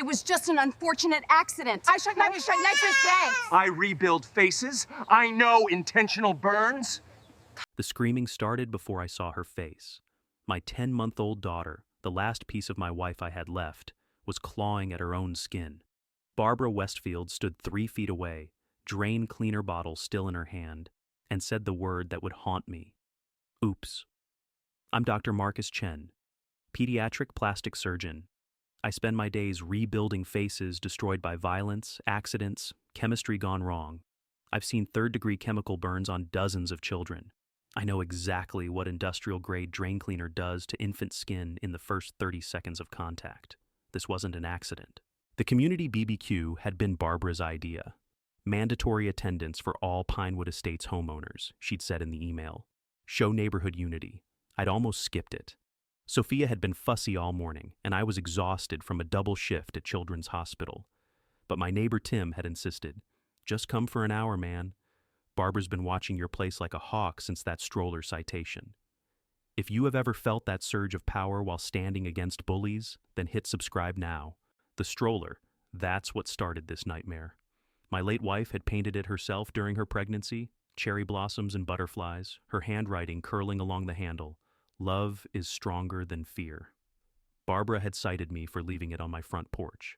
It was just an unfortunate accident. I rebuild faces. I know intentional burns. The screaming started before I saw her face. My 10-month-old daughter, the last piece of my wife I had left, was clawing at her own skin. Barbara Westfield stood 3 feet away, drain cleaner bottle still in her hand, and said the word that would haunt me. Oops. I'm Dr. Marcus Chen, pediatric plastic surgeon. I spend my days rebuilding faces destroyed by violence, accidents, chemistry gone wrong. I've seen third-degree chemical burns on dozens of children. I know exactly what industrial-grade drain cleaner does to infant skin in the first 30 seconds of contact. This wasn't an accident. The community BBQ had been Barbara's idea. Mandatory attendance for all Pinewood Estates homeowners, she'd said in the email. Show neighborhood unity. I'd almost skipped it. Sophia had been fussy all morning, and I was exhausted from a double shift at Children's Hospital. But my neighbor Tim had insisted, just come for an hour, man. Barbara's been watching your place like a hawk since that stroller citation. If you have ever felt that surge of power while standing against bullies, then hit subscribe now. The stroller, that's what started this nightmare. My late wife had painted it herself during her pregnancy, cherry blossoms and butterflies, her handwriting curling along the handle. Love is stronger than fear. Barbara had cited me for leaving it on my front porch.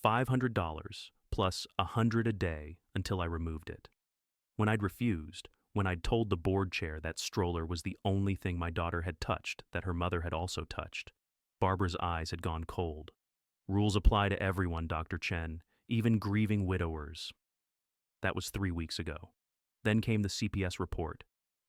$500 plus $100 a day until I removed it. When I'd refused, when I'd told the board chair that stroller was the only thing my daughter had touched that her mother had also touched, Barbara's eyes had gone cold. Rules apply to everyone, Dr. Chen, even grieving widowers. That was 3 weeks ago. Then came the CPS report.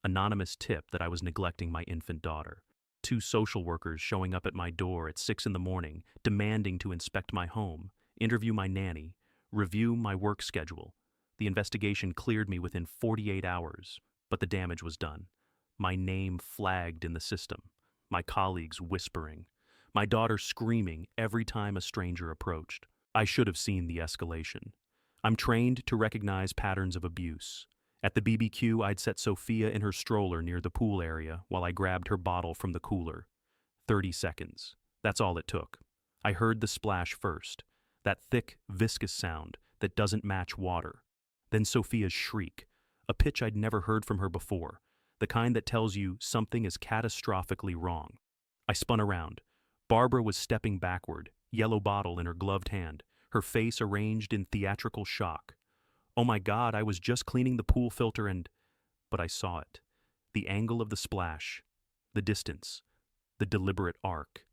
Anonymous tip that I was neglecting my infant daughter. 2 social workers showing up at my door at 6 in the morning, demanding to inspect my home, interview my nanny, review my work schedule. The investigation cleared me within 48 hours, but the damage was done. My name flagged in the system, my colleagues whispering, my daughter screaming every time a stranger approached. I should have seen the escalation. I'm trained to recognize patterns of abuse. At the BBQ, I'd set Sophia in her stroller near the pool area while I grabbed her bottle from the cooler. 30 seconds. That's all it took. I heard the splash first, that thick, viscous sound that doesn't match water. Then Sophia's shriek, a pitch I'd never heard from her before, the kind that tells you something is catastrophically wrong. I spun around. Barbara was stepping backward, yellow bottle in her gloved hand, her face arranged in theatrical shock. Oh my God, I was just cleaning the pool filter and... But I saw it. The angle of the splash, the distance, the deliberate arc.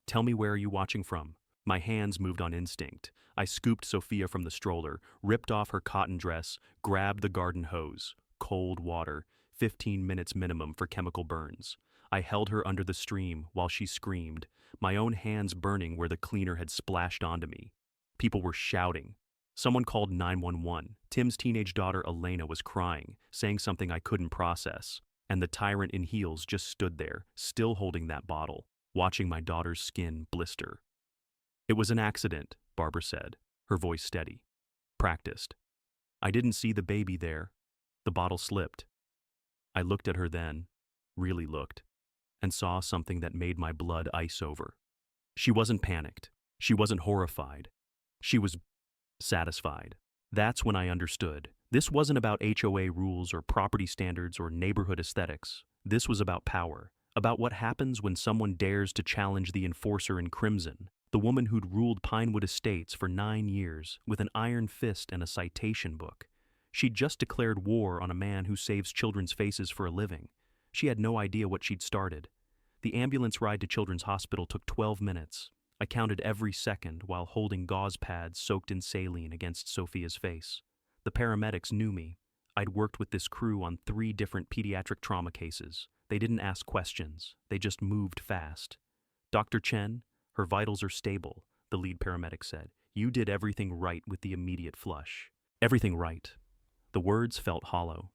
Tell me, where are you watching from? My hands moved on instinct. I scooped Sophia from the stroller, ripped off her cotton dress, grabbed the garden hose. Cold water, 15 minutes minimum for chemical burns. I held her under the stream while she screamed, my own hands burning where the cleaner had splashed onto me. People were shouting. Someone called 911. Tim's teenage daughter Elena was crying, saying something I couldn't process. And the tyrant in heels just stood there, still holding that bottle, watching my daughter's skin blister. It was an accident, Barbara said, her voice steady. Practiced. I didn't see the baby there. The bottle slipped. I looked at her then, really looked, and saw something that made my blood ice over. She wasn't panicked. She wasn't horrified. She was satisfied. That's when I understood. This wasn't about HOA rules or property standards or neighborhood aesthetics. This was about power, about what happens when someone dares to challenge the enforcer in crimson, the woman who'd ruled Pinewood Estates for 9 years with an iron fist and a citation book. She'd just declared war on a man who saves children's faces for a living. She had no idea what she'd started. The ambulance ride to Children's Hospital took 12 minutes. I counted every second while holding gauze pads soaked in saline against Sophia's face. The paramedics knew me. I'd worked with this crew on 3 different pediatric trauma cases. They didn't ask questions. They just moved fast. Dr. Chen, her vitals are stable, the lead paramedic said. You did everything right with the immediate flush. Everything right. The words felt hollow.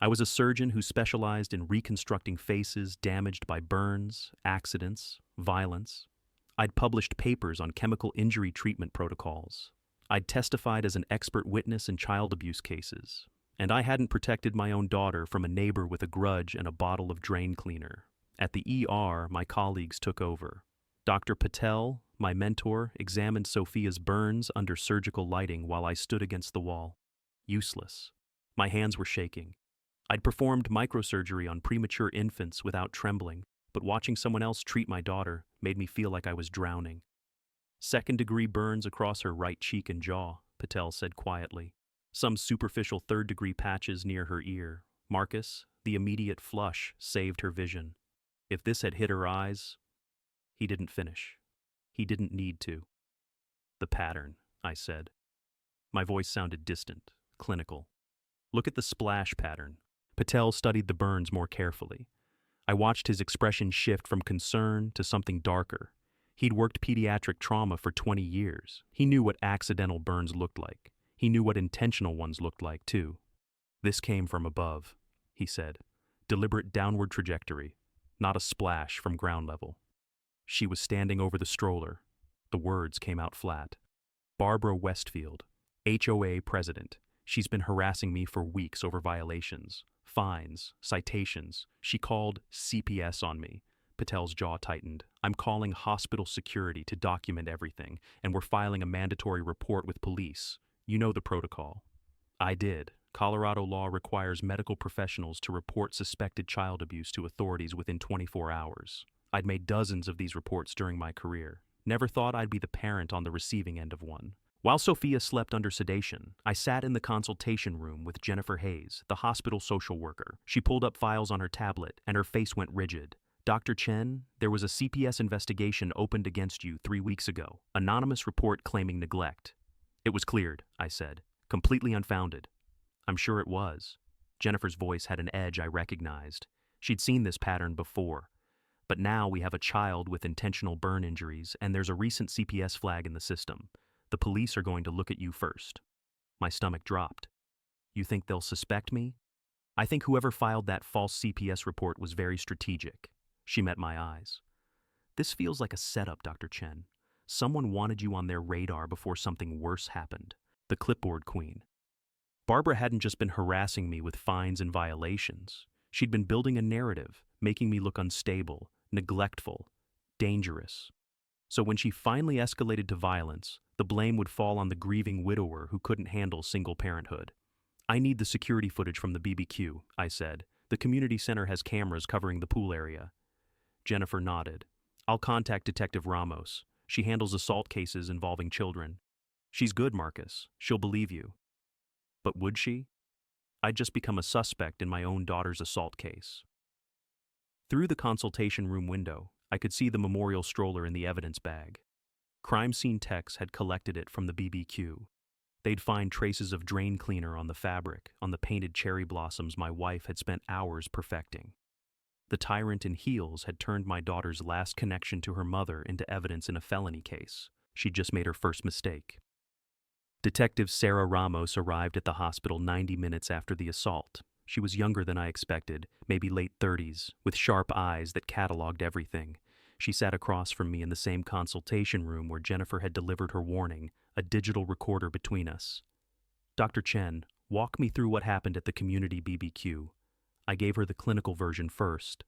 I was a surgeon who specialized in reconstructing faces damaged by burns, accidents, violence. I'd published papers on chemical injury treatment protocols. I'd testified as an expert witness in child abuse cases. And I hadn't protected my own daughter from a neighbor with a grudge and a bottle of drain cleaner. At the ER, my colleagues took over. Dr. Patel, My mentor examined Sophia's burns under surgical lighting while I stood against the wall. Useless. My hands were shaking. I'd performed microsurgery on premature infants without trembling, but watching someone else treat my daughter made me feel like I was drowning. Second-degree burns across her right cheek and jaw, Patel said quietly. Some superficial third-degree patches near her ear. Marcus, the immediate flush, saved her vision. If this had hit her eyes... He didn't finish. He didn't need to. The pattern, I said. My voice sounded distant, clinical. Look at the splash pattern. Patel studied the burns more carefully. I watched his expression shift from concern to something darker. He'd worked pediatric trauma for 20 years. He knew what accidental burns looked like. He knew what intentional ones looked like, too. This came from above, he said. Deliberate downward trajectory, not a splash from ground level. She was standing over the stroller. The words came out flat. Barbara Westfield, HOA president. She's been harassing me for weeks over violations, fines, citations. She called CPS on me. Patel's jaw tightened. I'm calling hospital security to document everything, and we're filing a mandatory report with police. You know the protocol. I did. Colorado law requires medical professionals to report suspected child abuse to authorities within 24 hours. I'd made dozens of these reports during my career. Never thought I'd be the parent on the receiving end of one. While Sophia slept under sedation, I sat in the consultation room with Jennifer Hayes, the hospital social worker. She pulled up files on her tablet, and her face went rigid. Dr. Chen, there was a CPS investigation opened against you 3 weeks ago. Anonymous report claiming neglect. It was cleared, I said. Completely unfounded. I'm sure it was. Jennifer's voice had an edge I recognized. She'd seen this pattern before. But now we have a child with intentional burn injuries, and there's a recent CPS flag in the system. The police are going to look at you first. My stomach dropped. You think they'll suspect me? I think whoever filed that false CPS report was very strategic. She met my eyes. This feels like a setup, Dr. Chen. Someone wanted you on their radar before something worse happened. The clipboard queen. Barbara hadn't just been harassing me with fines and violations. She'd been building a narrative, making me look unstable, neglectful, dangerous. So when she finally escalated to violence, the blame would fall on the grieving widower who couldn't handle single parenthood. I need the security footage from the BBQ, I said. The community center has cameras covering the pool area. Jennifer nodded. I'll contact Detective Ramos. She handles assault cases involving children. She's good, Marcus. She'll believe you. But would she? I'd just become a suspect in my own daughter's assault case. Through the consultation room window, I could see the memorial stroller in the evidence bag. Crime scene techs had collected it from the BBQ. They'd find traces of drain cleaner on the fabric, on the painted cherry blossoms my wife had spent hours perfecting. The tyrant in heels had turned my daughter's last connection to her mother into evidence in a felony case. She'd just made her first mistake. Detective Sarah Ramos arrived at the hospital 90 minutes after the assault. She was younger than I expected, maybe late 30s, with sharp eyes that cataloged everything. She sat across from me in the same consultation room where Jennifer had delivered her warning, a digital recorder between us. Dr. Chen, walk me through what happened at the community BBQ. I gave her the clinical version first.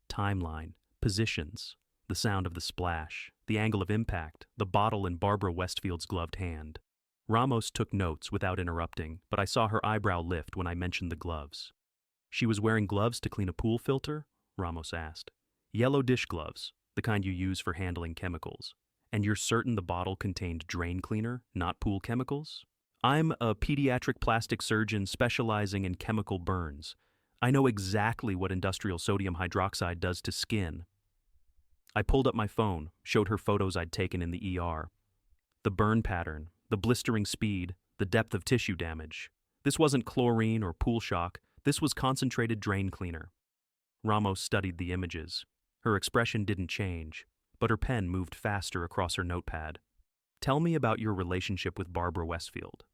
Timeline, positions, the sound of the splash, the angle of impact, the bottle in Barbara Westfield's gloved hand. Ramos took notes without interrupting, but I saw her eyebrow lift when I mentioned the gloves. She was wearing gloves to clean a pool filter? Ramos asked. Yellow dish gloves, the kind you use for handling chemicals. And you're certain the bottle contained drain cleaner, not pool chemicals? I'm a pediatric plastic surgeon specializing in chemical burns. I know exactly what industrial sodium hydroxide does to skin. I pulled up my phone, showed her photos I'd taken in the ER. The burn pattern, the blistering speed, the depth of tissue damage. This wasn't chlorine or pool shock. This was concentrated drain cleaner. Ramos studied the images. Her expression didn't change, but her pen moved faster across her notepad. Tell me about your relationship with Barbara Westfield.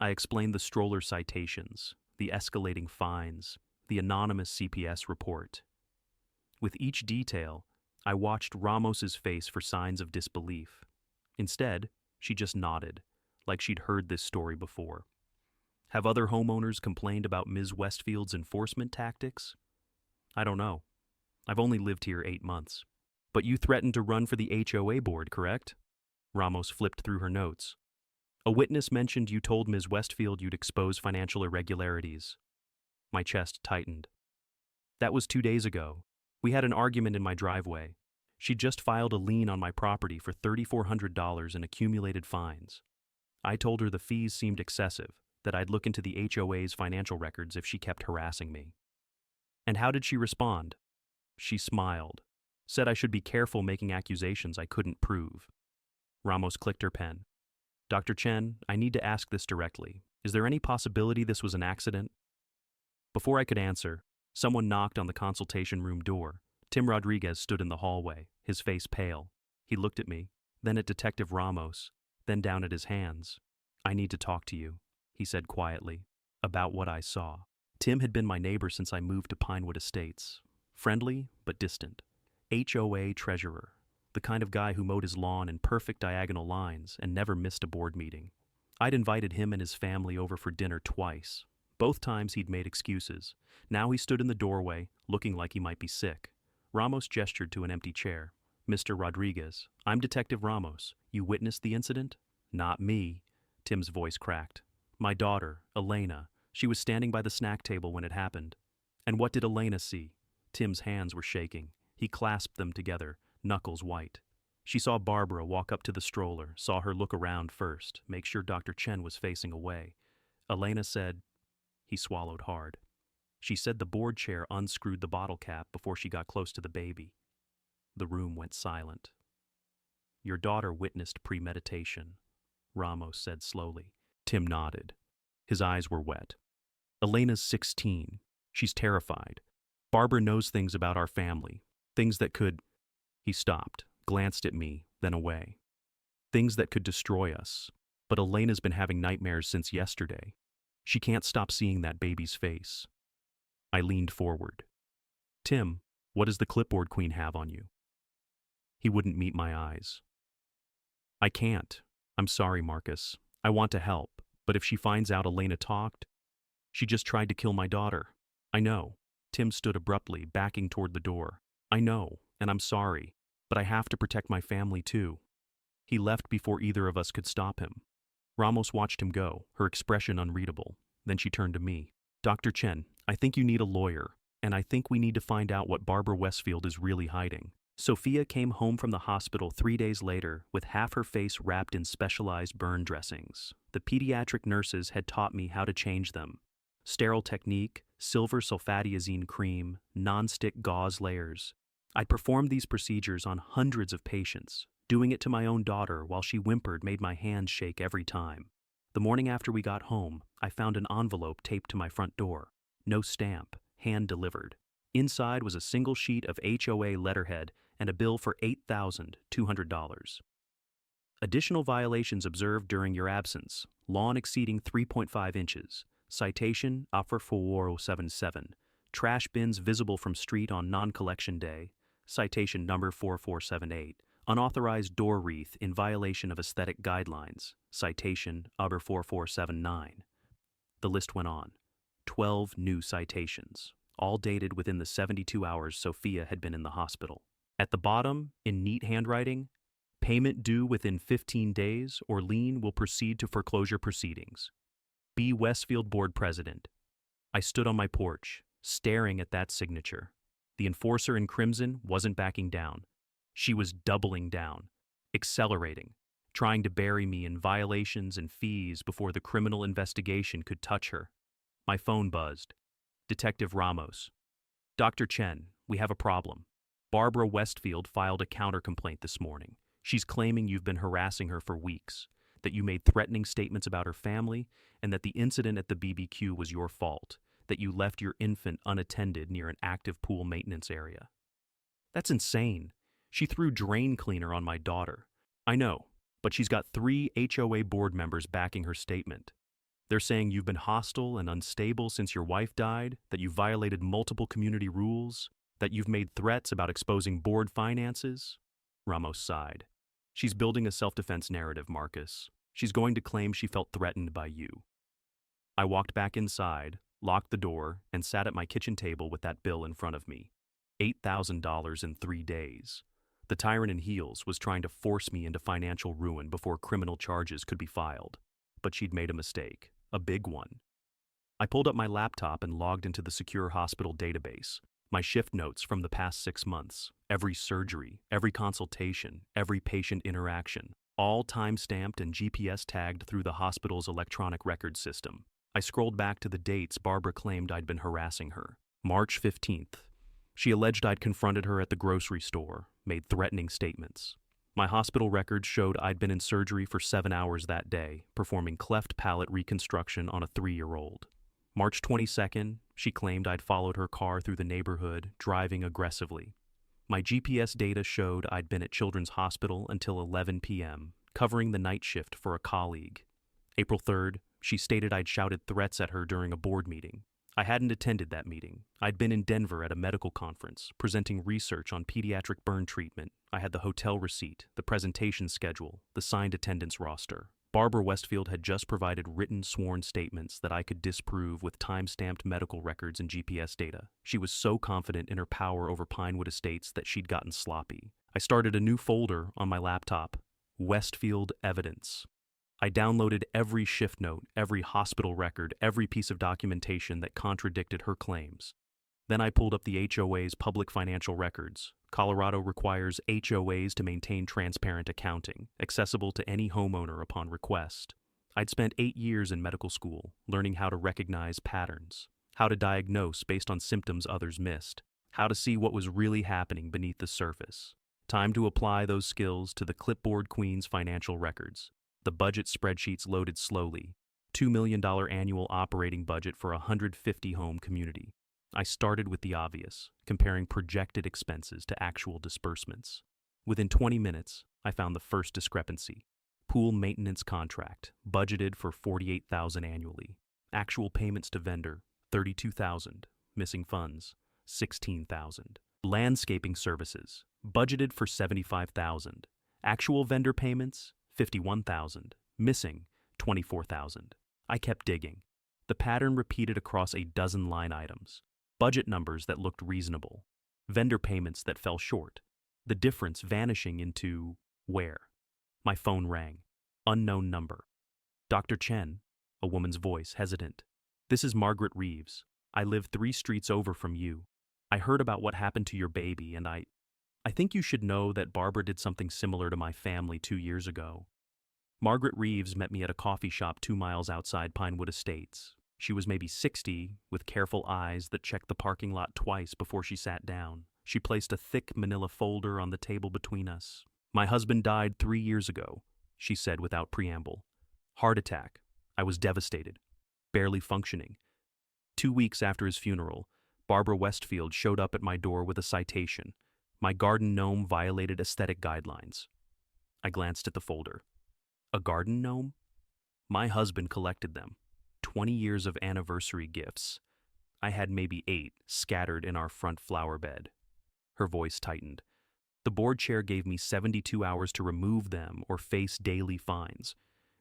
I explained the stroller citations, the escalating fines, the anonymous CPS report. With each detail, I watched Ramos's face for signs of disbelief. Instead, she just nodded, like she'd heard this story before. Have other homeowners complained about Ms. Westfield's enforcement tactics? I don't know. I've only lived here 8 months. But you threatened to run for the HOA board, correct? Ramos flipped through her notes. A witness mentioned you told Ms. Westfield you'd expose financial irregularities. My chest tightened. That was 2 days ago. We had an argument in my driveway. She'd just filed a lien on my property for $3,400 in accumulated fines. I told her the fees seemed excessive, that I'd look into the HOA's financial records if she kept harassing me. And how did she respond? She smiled, said I should be careful making accusations I couldn't prove. Ramos clicked her pen. Dr. Chen, I need to ask this directly. Is there any possibility this was an accident? Before I could answer, someone knocked on the consultation room door. Tim Rodriguez stood in the hallway, his face pale. He looked at me, then at Detective Ramos, then down at his hands. I need to talk to you, he said quietly, about what I saw. Tim had been my neighbor since I moved to Pinewood Estates. Friendly, but distant. HOA treasurer, the kind of guy who mowed his lawn in perfect diagonal lines and never missed a board meeting. I'd invited him and his family over for dinner twice. Both times he'd made excuses. Now he stood in the doorway, looking like he might be sick. Ramos gestured to an empty chair. Mr. Rodriguez, I'm Detective Ramos. You witnessed the incident? Not me. Tim's voice cracked. My daughter, Elena. She was standing by the snack table when it happened. And what did Elena see? Tim's hands were shaking. He clasped them together, knuckles white. She saw Barbara walk up to the stroller, saw her look around first, make sure Dr. Chen was facing away. Elena said, he swallowed hard. She said the board chair unscrewed the bottle cap before she got close to the baby. The room went silent. Your daughter witnessed premeditation, Ramos said slowly. Tim nodded. His eyes were wet. Elena's 16. She's terrified. Barbara knows things about our family. Things that could... He stopped, glanced at me, then away. Things that could destroy us. But Elena's been having nightmares since yesterday. She can't stop seeing that baby's face. I leaned forward. Tim, what does the clipboard queen have on you? He wouldn't meet my eyes. I can't. I'm sorry, Marcus. I want to help, but if she finds out Elena talked, she just tried to kill my daughter. I know. Tim stood abruptly, backing toward the door. I know, and I'm sorry, but I have to protect my family too. He left before either of us could stop him. Ramos watched him go, her expression unreadable. Then she turned to me. Dr. Chen, I think you need a lawyer, and I think we need to find out what Barbara Westfield is really hiding. Sophia came home from the hospital 3 days later with half her face wrapped in specialized burn dressings. The pediatric nurses had taught me how to change them. Sterile technique, silver sulfadiazine cream, non-stick gauze layers. I'd performed these procedures on hundreds of patients. Doing it to my own daughter while she whimpered made my hands shake every time. The morning after we got home, I found an envelope taped to my front door. No stamp, hand-delivered. Inside was a single sheet of HOA letterhead and a bill for $8,200. Additional violations observed during your absence. Lawn exceeding 3.5 inches. Citation, Offer 4077. Trash bins visible from street on non-collection day. Citation number 4478. Unauthorized door wreath in violation of aesthetic guidelines. Citation, Offer 4479. The list went on. 12 new citations, all dated within the 72 hours Sophia had been in the hospital. At the bottom, in neat handwriting, payment due within 15 days or lien will proceed to foreclosure proceedings. B. Westfield Board President. I stood on my porch, staring at that signature. The enforcer in crimson wasn't backing down. She was doubling down, accelerating, trying to bury me in violations and fees before the criminal investigation could touch her. My phone buzzed. Detective Ramos. Dr. Chen, we have a problem. Barbara Westfield filed a counter-complaint this morning. She's claiming you've been harassing her for weeks, that you made threatening statements about her family, and that the incident at the BBQ was your fault, that you left your infant unattended near an active pool maintenance area. That's insane. She threw drain cleaner on my daughter. I know, but she's got 3 HOA board members backing her statement. They're saying you've been hostile and unstable since your wife died, that you violated multiple community rules, that you've made threats about exposing board finances. Ramos sighed. She's building a self-defense narrative, Marcus. She's going to claim she felt threatened by you. I walked back inside, locked the door, and sat at my kitchen table with that bill in front of me. $8,000 in 3 days. The tyrant in heels was trying to force me into financial ruin before criminal charges could be filed. But she'd made a mistake, a big one. I pulled up my laptop and logged into the secure hospital database. My shift notes from the past 6 months, every surgery, every consultation, every patient interaction, all time-stamped and GPS tagged through the hospital's electronic record system. I scrolled back to the dates Barbara claimed I'd been harassing her. March 15th. She alleged I'd confronted her at the grocery store, made threatening statements. My hospital records showed I'd been in surgery for 7 hours that day, performing cleft palate reconstruction on a 3-year-old. March 22nd, she claimed I'd followed her car through the neighborhood, driving aggressively. My GPS data showed I'd been at Children's Hospital until 11 p.m., covering the night shift for a colleague. April 3rd, she stated I'd shouted threats at her during a board meeting. I hadn't attended that meeting. I'd been in Denver at a medical conference, presenting research on pediatric burn treatment. I had the hotel receipt, the presentation schedule, the signed attendance roster. Barbara Westfield had just provided written sworn statements that I could disprove with time-stamped medical records and GPS data. She was so confident in her power over Pinewood Estates that she'd gotten sloppy. I started a new folder on my laptop, Westfield Evidence. I downloaded every shift note, every hospital record, every piece of documentation that contradicted her claims. Then I pulled up the HOA's public financial records. Colorado requires HOAs to maintain transparent accounting, accessible to any homeowner upon request. I'd spent 8 years in medical school, learning how to recognize patterns, how to diagnose based on symptoms others missed, how to see what was really happening beneath the surface. Time to apply those skills to the Clipboard Queen's financial records. The budget spreadsheets loaded slowly. $2 million annual operating budget for a 150-home community. I started with the obvious, comparing projected expenses to actual disbursements. Within 20 minutes, I found the first discrepancy. Pool maintenance contract, budgeted for $48,000 annually. Actual payments to vendor, $32,000. Missing funds, $16,000. Landscaping services, budgeted for $75,000. Actual vendor payments, $51,000. Missing, $24,000. I kept digging. The pattern repeated across a dozen line items. Budget numbers that looked reasonable. Vendor payments that fell short. The difference vanishing into where? My phone rang. Unknown number. Dr. Chen, a woman's voice, hesitant. This is Margaret Reeves. I live 3 streets over from you. I heard about what happened to your baby, and I think you should know that Barbara did something similar to my family 2 years ago. Margaret Reeves met me at a coffee shop 2 miles outside Pinewood Estates. She was maybe 60, with careful eyes that checked the parking lot twice before she sat down. She placed a thick manila folder on the table between us. My husband died 3 years ago, she said without preamble. Heart attack. I was devastated, barely functioning. 2 weeks after his funeral, Barbara Westfield showed up at my door with a citation. My garden gnome violated aesthetic guidelines. I glanced at the folder. A garden gnome? My husband collected them. 20 years of anniversary gifts. I had maybe 8 scattered in our front flower bed. Her voice tightened. The board chair gave me 72 hours to remove them or face daily fines.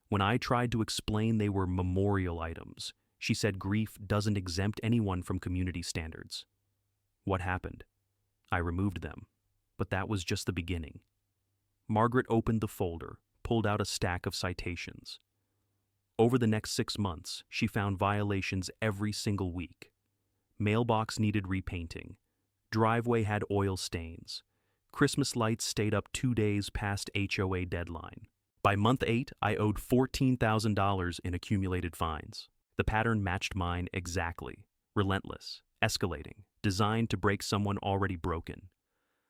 When I tried to explain they were memorial items, she said grief doesn't exempt anyone from community standards. What happened? I removed them, but that was just the beginning. Margaret opened the folder, pulled out a stack of citations. Over the next 6 months, she found violations every single week. Mailbox needed repainting. Driveway had oil stains. Christmas lights stayed up 2 days past HOA deadline. By month 8, I owed $14,000 in accumulated fines. The pattern matched mine exactly. Relentless, escalating, designed to break someone already broken.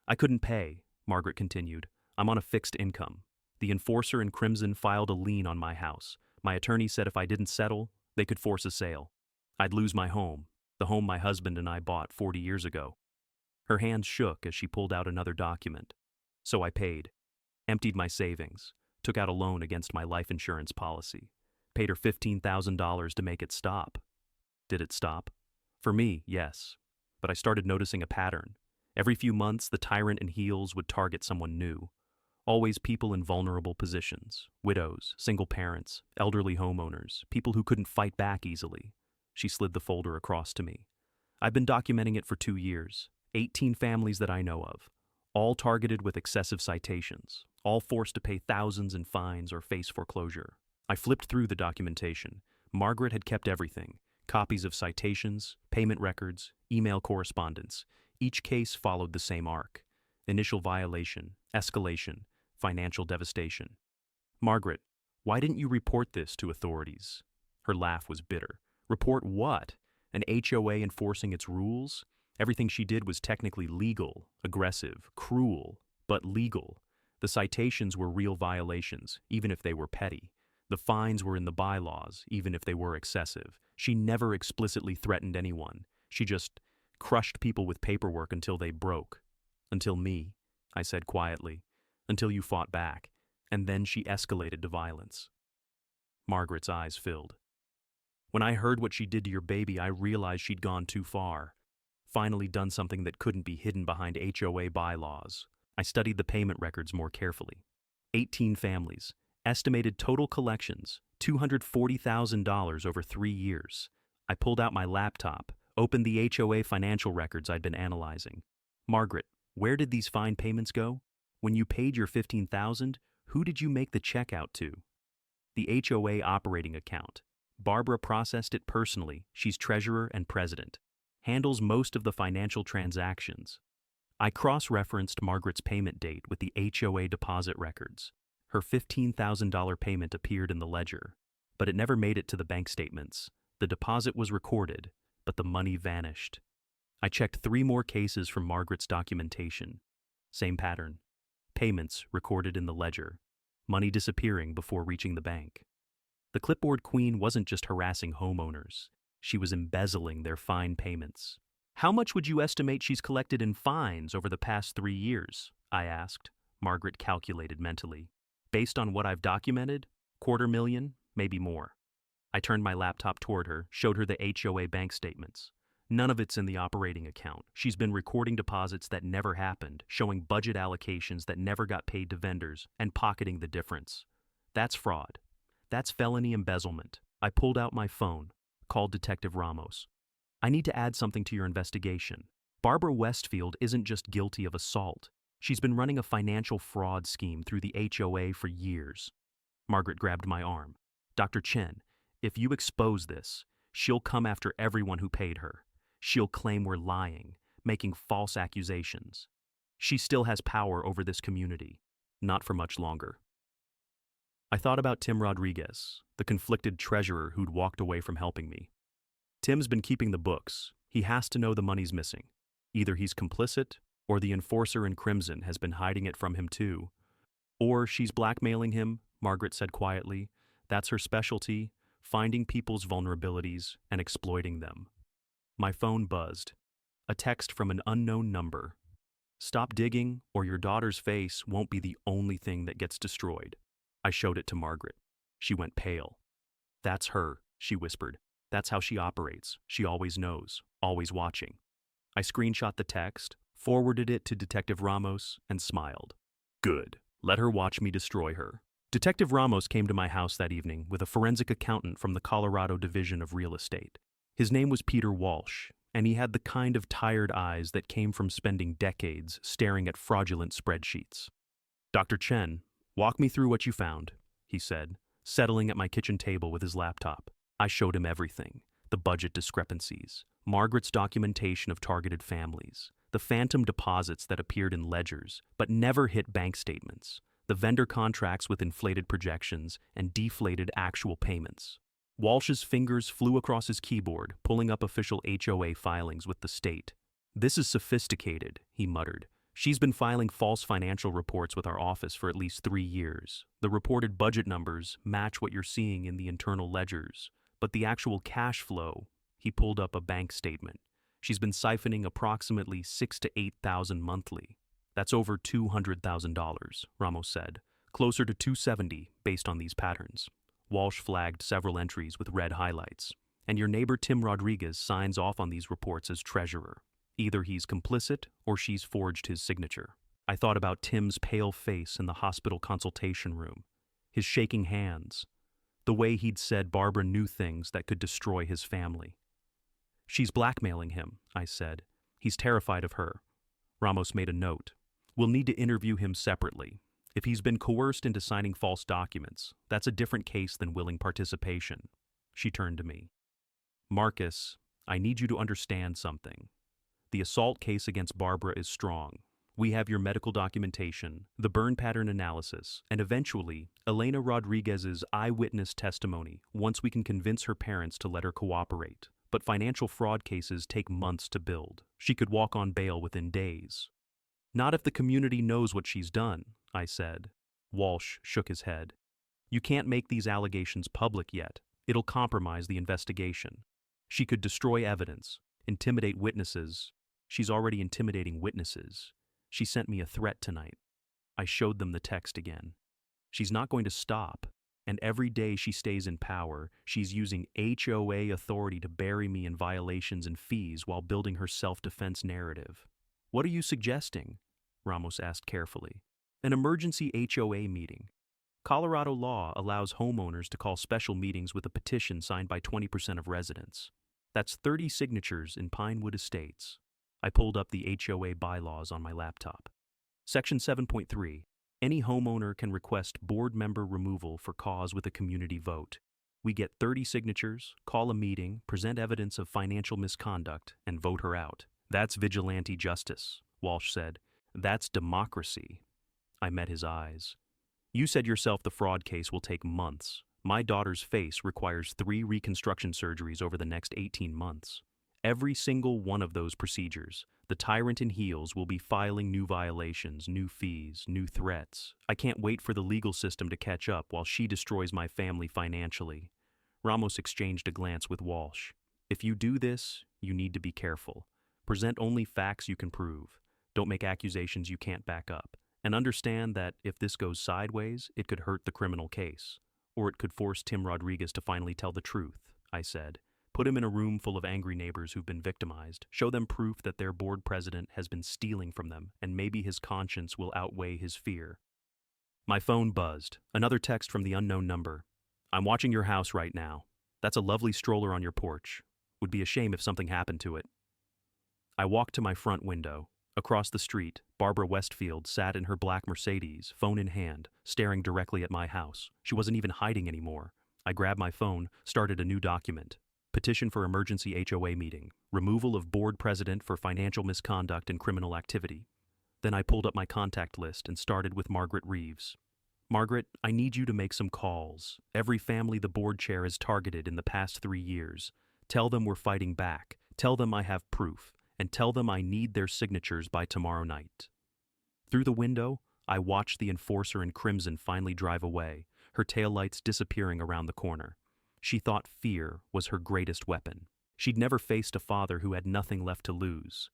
I couldn't pay, Margaret continued. I'm on a fixed income. The enforcer in Crimson filed a lien on my house. My attorney said if I didn't settle, they could force a sale. I'd lose my home, the home my husband and I bought 40 years ago. Her hands shook as she pulled out another document. So I paid, emptied my savings, took out a loan against my life insurance policy, paid her $15,000 to make it stop. Did it stop? For me, yes. But I started noticing a pattern. Every few months, the tyrant in heels would target someone new. Always people in vulnerable positions, widows, single parents, elderly homeowners, people who couldn't fight back easily. She slid the folder across to me. I've been documenting it for 2 years, 18 families that I know of, all targeted with excessive citations, all forced to pay thousands in fines or face foreclosure. I flipped through the documentation. Margaret had kept everything: copies of citations, payment records, email correspondence. Each case followed the same arc: initial violation, escalation, financial devastation. "Margaret, why didn't you report this to authorities?" Her laugh was bitter. "Report what? An HOA enforcing its rules? Everything she did was technically legal, aggressive, cruel, but legal. The citations were real violations, even if they were petty. The fines were in the bylaws, even if they were excessive. She never explicitly threatened anyone. She just crushed people with paperwork until they broke. Until me," I said quietly. "Until you fought back. And then she escalated to violence." Margaret's eyes filled. "When I heard what she did to your baby, I realized she'd gone too far. Finally done something that couldn't be hidden behind HOA bylaws." I studied the payment records more carefully. 18 families. Estimated total collections, $240,000 over 3 years. I pulled out my laptop, opened the HOA financial records I'd been analyzing. "Margaret, where did these fine payments go? When you paid your $15,000, who did you make the check out to?" "The HOA operating account. Barbara processed it personally. She's treasurer and president. Handles most of the financial transactions." I cross-referenced Margaret's payment date with the HOA deposit records. Her $15,000 payment appeared in the ledger, but it never made it to the bank statements. The deposit was recorded, but the money vanished. I checked 3 more cases from Margaret's documentation. Same pattern. Payments recorded in the ledger. Money disappearing before reaching the bank. The clipboard queen wasn't just harassing homeowners. She was embezzling their fine payments. "How much would you estimate she's collected in fines over the past 3 years?" I asked. Margaret calculated mentally. "Based on what I've documented, $250,000, maybe more." I turned my laptop toward her, showed her the HOA bank statements. None of it's in the operating account. She's been recording deposits that never happened, showing budget allocations that never got paid to vendors, and pocketing the difference. That's fraud. That's felony embezzlement. I pulled out my phone, called Detective Ramos. "I need to add something to your investigation. Barbara Westfield isn't just guilty of assault. She's been running a financial fraud scheme through the HOA for years." Margaret grabbed my arm. "Dr. Chen, if you expose this, she'll come after everyone who paid her. She'll claim we're lying, making false accusations. She still has power over this community. Not for much longer." I thought about Tim Rodriguez, the conflicted treasurer who'd walked away from helping me. Tim's been keeping the books. He has to know the money's missing. Either he's complicit, or the enforcer in Crimson has been hiding it from him too. "Or she's blackmailing him," Margaret said quietly. "That's her specialty, finding people's vulnerabilities and exploiting them." My phone buzzed. A text from an unknown number. "Stop digging, or your daughter's face won't be the only thing that gets destroyed." I showed it to Margaret. She went pale. "That's her," she whispered. "That's how she operates. She always knows, always watching." I screenshot the text, forwarded it to Detective Ramos, and smiled. Good. Let her watch me destroy her. Detective Ramos came to my house that evening with a forensic accountant from the Colorado Division of Real Estate. His name was Peter Walsh, and he had the kind of tired eyes that came from spending decades staring at fraudulent spreadsheets. "Dr. Chen, walk me through what you found," he said, settling at my kitchen table with his laptop. I showed him everything: the budget discrepancies, Margaret's documentation of targeted families, the phantom deposits that appeared in ledgers but never hit bank statements, the vendor contracts with inflated projections and deflated actual payments. Walsh's fingers flew across his keyboard, pulling up official HOA filings with the state. "This is sophisticated," he muttered. "She's been filing false financial reports with our office for at least 3 years. The reported budget numbers match what you're seeing in the internal ledgers, but the actual cash flow," he pulled up a bank statement. "She's been siphoning approximately $6,000 to $8,000 monthly. That's over $200,000, Ramos said. Closer to $270 based on these patterns." Walsh flagged several entries with red highlights. "And your neighbor Tim Rodriguez signs off on these reports as treasurer. Either he's complicit or she's forged his signature." I thought about Tim's pale face in the hospital consultation room, his shaking hands, the way he'd said Barbara knew things that could destroy his family. "She's blackmailing him," I said. "He's terrified of her." Ramos made a note. We'll need to interview him separately. If he's been coerced into signing false documents, that's a different case than willing participation. She turned to me. Marcus, I need you to understand something. The assault case against Barbara is strong. We have your medical documentation, the burn pattern analysis, and eventually, Elena Rodriguez's eyewitness testimony once we can convince her parents to let her cooperate. But financial fraud cases take months to build. She could walk on bail within days. Not if the community knows what she's done, I said. Walsh shook his head. You can't make these allegations public yet. It'll compromise the investigation. She could destroy evidence, intimidate witnesses. She's already intimidating witnesses. She sent me a threat tonight. I showed them the text again. She's not going to stop, and every day she stays in power, she's using HOA authority to bury me in violations and fees while building her self-defense narrative. What are you suggesting? Ramos asked carefully. An emergency HOA meeting. Colorado law allows homeowners to call special meetings with a petition signed by 20% of residents. That's 30 signatures in Pinewood Estates. I pulled up the HOA bylaws on my laptop. Section 7.3. Any homeowner can request board member removal for cause with a community vote. We get 30 signatures, call a meeting, present evidence of financial misconduct, and vote her out. That's vigilante justice, Walsh said. That's democracy. I met his eyes. You said yourself the fraud case will take months. My daughter's face requires 3 reconstruction surgeries over the next 18 months. Every single one of those procedures, the tyrant in heels will be filing new violations, new fees, new threats. I can't wait for the legal system to catch up while she destroys my family financially. Ramos exchanged a glance with Walsh. If you do this, you need to be careful. Present only facts you can prove. Don't make accusations you can't back up. And understand that if this goes sideways, it could hurt the criminal case. Or it could force Tim Rodriguez to finally tell the truth, I said. Put him in a room full of angry neighbors who've been victimized. Show them proof that their board president has been stealing from them, and maybe his conscience will outweigh his fear. My phone buzzed. Another text from the unknown number. I'm watching your house right now. That's a lovely stroller on your porch. Would be a shame if something happened to it. I walked to my front window. Across the street, Barbara Westfield sat in her black Mercedes, phone in hand, staring directly at my house. She wasn't even hiding anymore. I grabbed my phone, started a new document. Petition for emergency HOA meeting. Removal of board president for financial misconduct and criminal activity. Then I pulled up my contact list and started with Margaret Reeves. Margaret, I need you to make some calls. Every family the board chair has targeted in the past 3 years. Tell them we're fighting back. Tell them I have proof. And tell them I need their signatures by tomorrow night. Through the window, I watched the enforcer in crimson finally drive away, her taillights disappearing around the corner. She thought fear was her greatest weapon. She'd never faced a father who had nothing left to lose.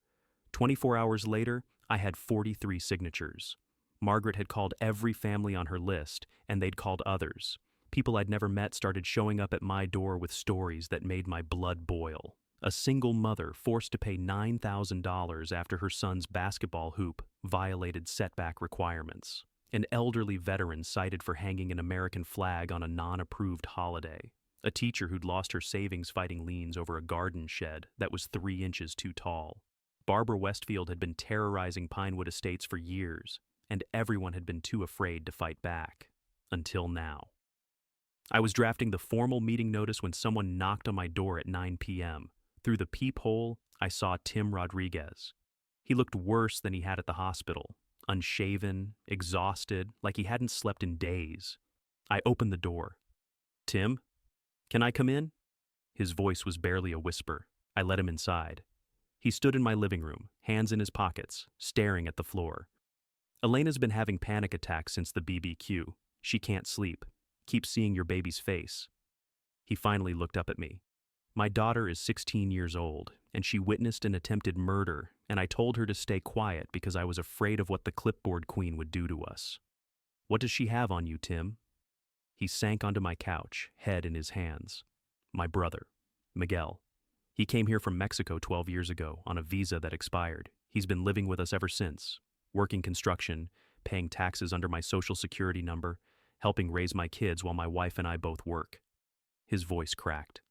24 hours later, I had 43 signatures. Margaret had called every family on her list, and they'd called others. People I'd never met started showing up at my door with stories that made my blood boil. A single mother forced to pay $9,000 after her son's basketball hoop violated setback requirements. An elderly veteran cited for hanging an American flag on a non-approved holiday. A teacher who'd lost her savings fighting liens over a garden shed that was 3 inches too tall. Barbara Westfield had been terrorizing Pinewood Estates for years, and everyone had been too afraid to fight back. Until now. I was drafting the formal meeting notice when someone knocked on my door at 9 p.m. Through the peephole, I saw Tim Rodriguez. He looked worse than he had at the hospital, unshaven, exhausted, like he hadn't slept in days. I opened the door. Tim? Can I come in? His voice was barely a whisper. I let him inside. He stood in my living room, hands in his pockets, staring at the floor. Elena's been having panic attacks since the BBQ. She can't sleep. Keeps seeing your baby's face. He finally looked up at me. My daughter is 16 years old, and she witnessed an attempted murder, and I told her to stay quiet because I was afraid of what the clipboard queen would do to us. What does she have on you, Tim? He sank onto my couch, head in his hands. My brother, Miguel. He came here from Mexico 12 years ago on a visa that expired. He's been living with us ever since, working construction, paying taxes under my social security number, helping raise my kids while my wife and I both work. His voice cracked.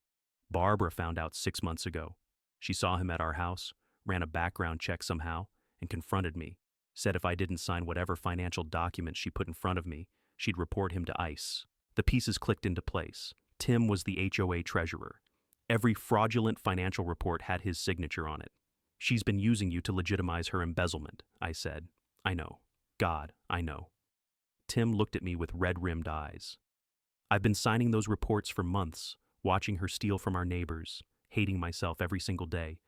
Barbara found out 6 months ago. She saw him at our house, ran a background check somehow, and confronted me. Said if I didn't sign whatever financial documents she put in front of me, she'd report him to ICE. The pieces clicked into place. Tim was the HOA treasurer. Every fraudulent financial report had his signature on it. She's been using you to legitimize her embezzlement, I said. I know. God, I know. Tim looked at me with red-rimmed eyes. I've been signing those reports for months, watching her steal from our neighbors, hating myself every single day.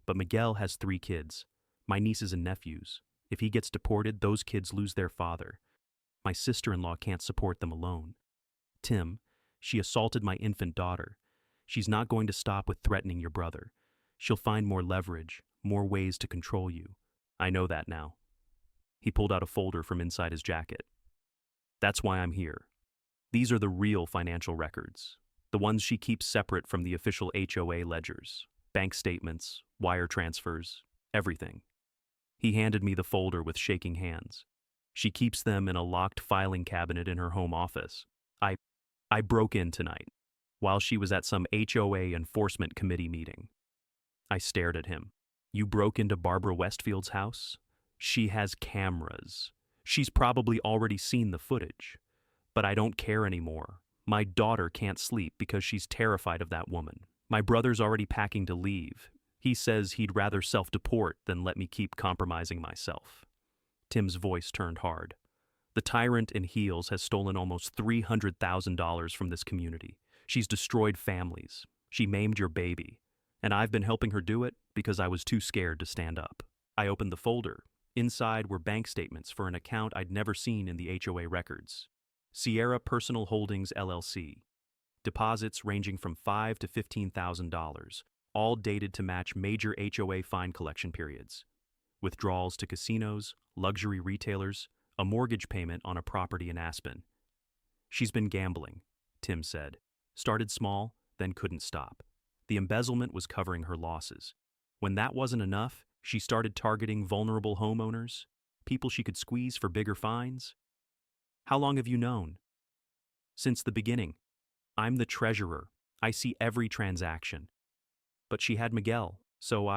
But Miguel has 3 kids, my nieces and nephews. If he gets deported, those kids lose their father. My sister-in-law can't support them alone. Tim, she assaulted my infant daughter. She's not going to stop with threatening your brother. She'll find more leverage, more ways to control you. I know that now. He pulled out a folder from inside his jacket. That's why I'm here. These are the real financial records, the ones she keeps separate from the official HOA ledgers, bank statements, wire transfers, everything. He handed me the folder with shaking hands. She keeps them in a locked filing cabinet in her home office. I broke in tonight, while she was at some HOA enforcement committee meeting. I stared at him. You broke into Barbara Westfield's house? She has cameras. She's probably already seen the footage. But I don't care anymore. My daughter can't sleep because she's terrified of that woman. My brother's already packing to leave. He says he'd rather self-deport than let me keep compromising myself. Tim's voice turned hard. The tyrant in heels has stolen almost $300,000 from this community. She's destroyed families. She maimed your baby. And I've been helping her do it because I was too scared to stand up. I opened the folder. Inside were bank statements for an account I'd never seen in the HOA records. Sierra Personal Holdings, LLC. Deposits ranging from $5,000 to $15,000, all dated to match major HOA fine collection periods. Withdrawals to casinos, luxury retailers, a mortgage payment on a property in Aspen. She's been gambling, Tim said. Started small, then couldn't stop. The embezzlement was covering her losses. When that wasn't enough, she started targeting vulnerable homeowners, people she could squeeze for bigger fines. How long have you known? Since the beginning. I'm the treasurer. I see every transaction. But she had Miguel, so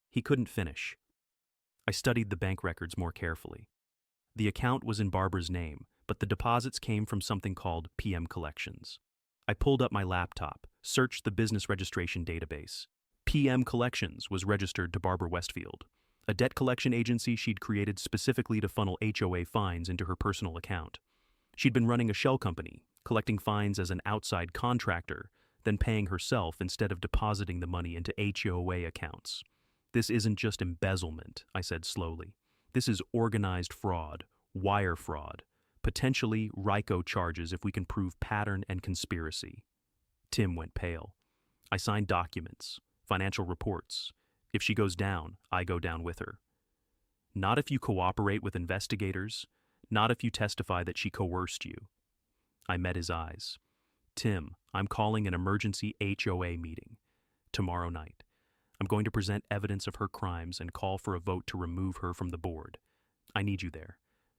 He couldn't finish. I studied the bank records more carefully. The account was in Barbara's name, but the deposits came from something called PM Collections. I pulled up my laptop, searched the business registration database. PM Collections was registered to Barbara Westfield, a debt collection agency she'd created specifically to funnel HOA fines into her personal account. She'd been running a shell company, collecting fines as an outside contractor, then paying herself instead of depositing the money into HOA accounts. This isn't just embezzlement, I said slowly. This is organized fraud, wire fraud, potentially RICO charges if we can prove pattern and conspiracy. Tim went pale. I signed documents, financial reports. If she goes down, I go down with her. Not if you cooperate with investigators, not if you testify that she coerced you. I met his eyes. Tim, I'm calling an emergency HOA meeting. Tomorrow night. I'm going to present evidence of her crimes and call for a vote to remove her from the board. I need you there.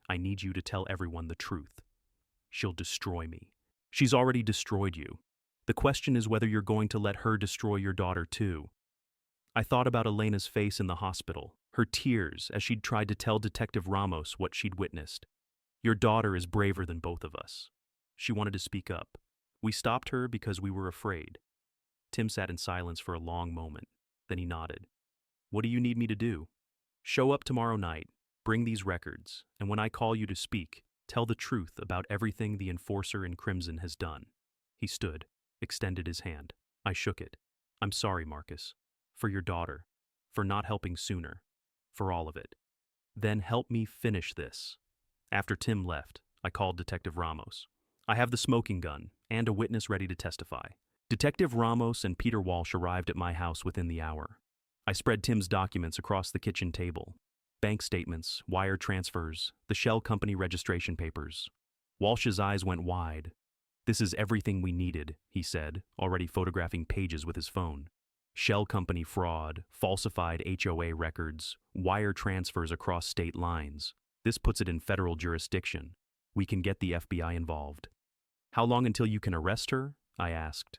I need you to tell everyone the truth. She'll destroy me. She's already destroyed you. The question is whether you're going to let her destroy your daughter too. I thought about Elena's face in the hospital, her tears as she'd tried to tell Detective Ramos what she'd witnessed. Your daughter is braver than both of us. She wanted to speak up. We stopped her because we were afraid. Tim sat in silence for a long moment. Then he nodded. What do you need me to do? Show up tomorrow night, bring these records, and when I call you to speak, tell the truth about everything the enforcer in Crimson has done. He stood, extended his hand. I shook it. I'm sorry, Marcus. For your daughter. For not helping sooner. For all of it. Then help me finish this. After Tim left, I called Detective Ramos. I have the smoking gun and a witness ready to testify. Detective Ramos and Peter Walsh arrived at my house within the hour. I spread Tim's documents across the kitchen table. Bank statements, wire transfers, the shell company registration papers. Walsh's eyes went wide. This is everything we needed, he said, already photographing pages with his phone. Shell company fraud, falsified HOA records, wire transfers across state lines. This puts it in federal jurisdiction. We can get the FBI involved. How long until you can arrest her? I asked.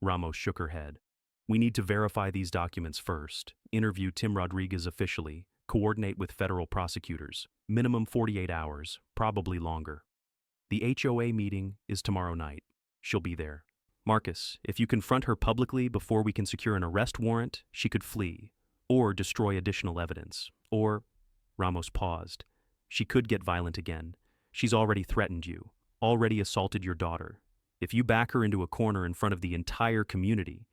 Ramos shook her head. We need to verify these documents first, interview Tim Rodriguez officially, Coordinate with federal prosecutors. Minimum 48 hours, probably longer. The HOA meeting is tomorrow night. She'll be there. Marcus, if you confront her publicly before we can secure an arrest warrant, she could flee, or destroy additional evidence, or... Ramos paused. She could get violent again. She's already threatened you, already assaulted your daughter. If you back her into a corner in front of the entire community,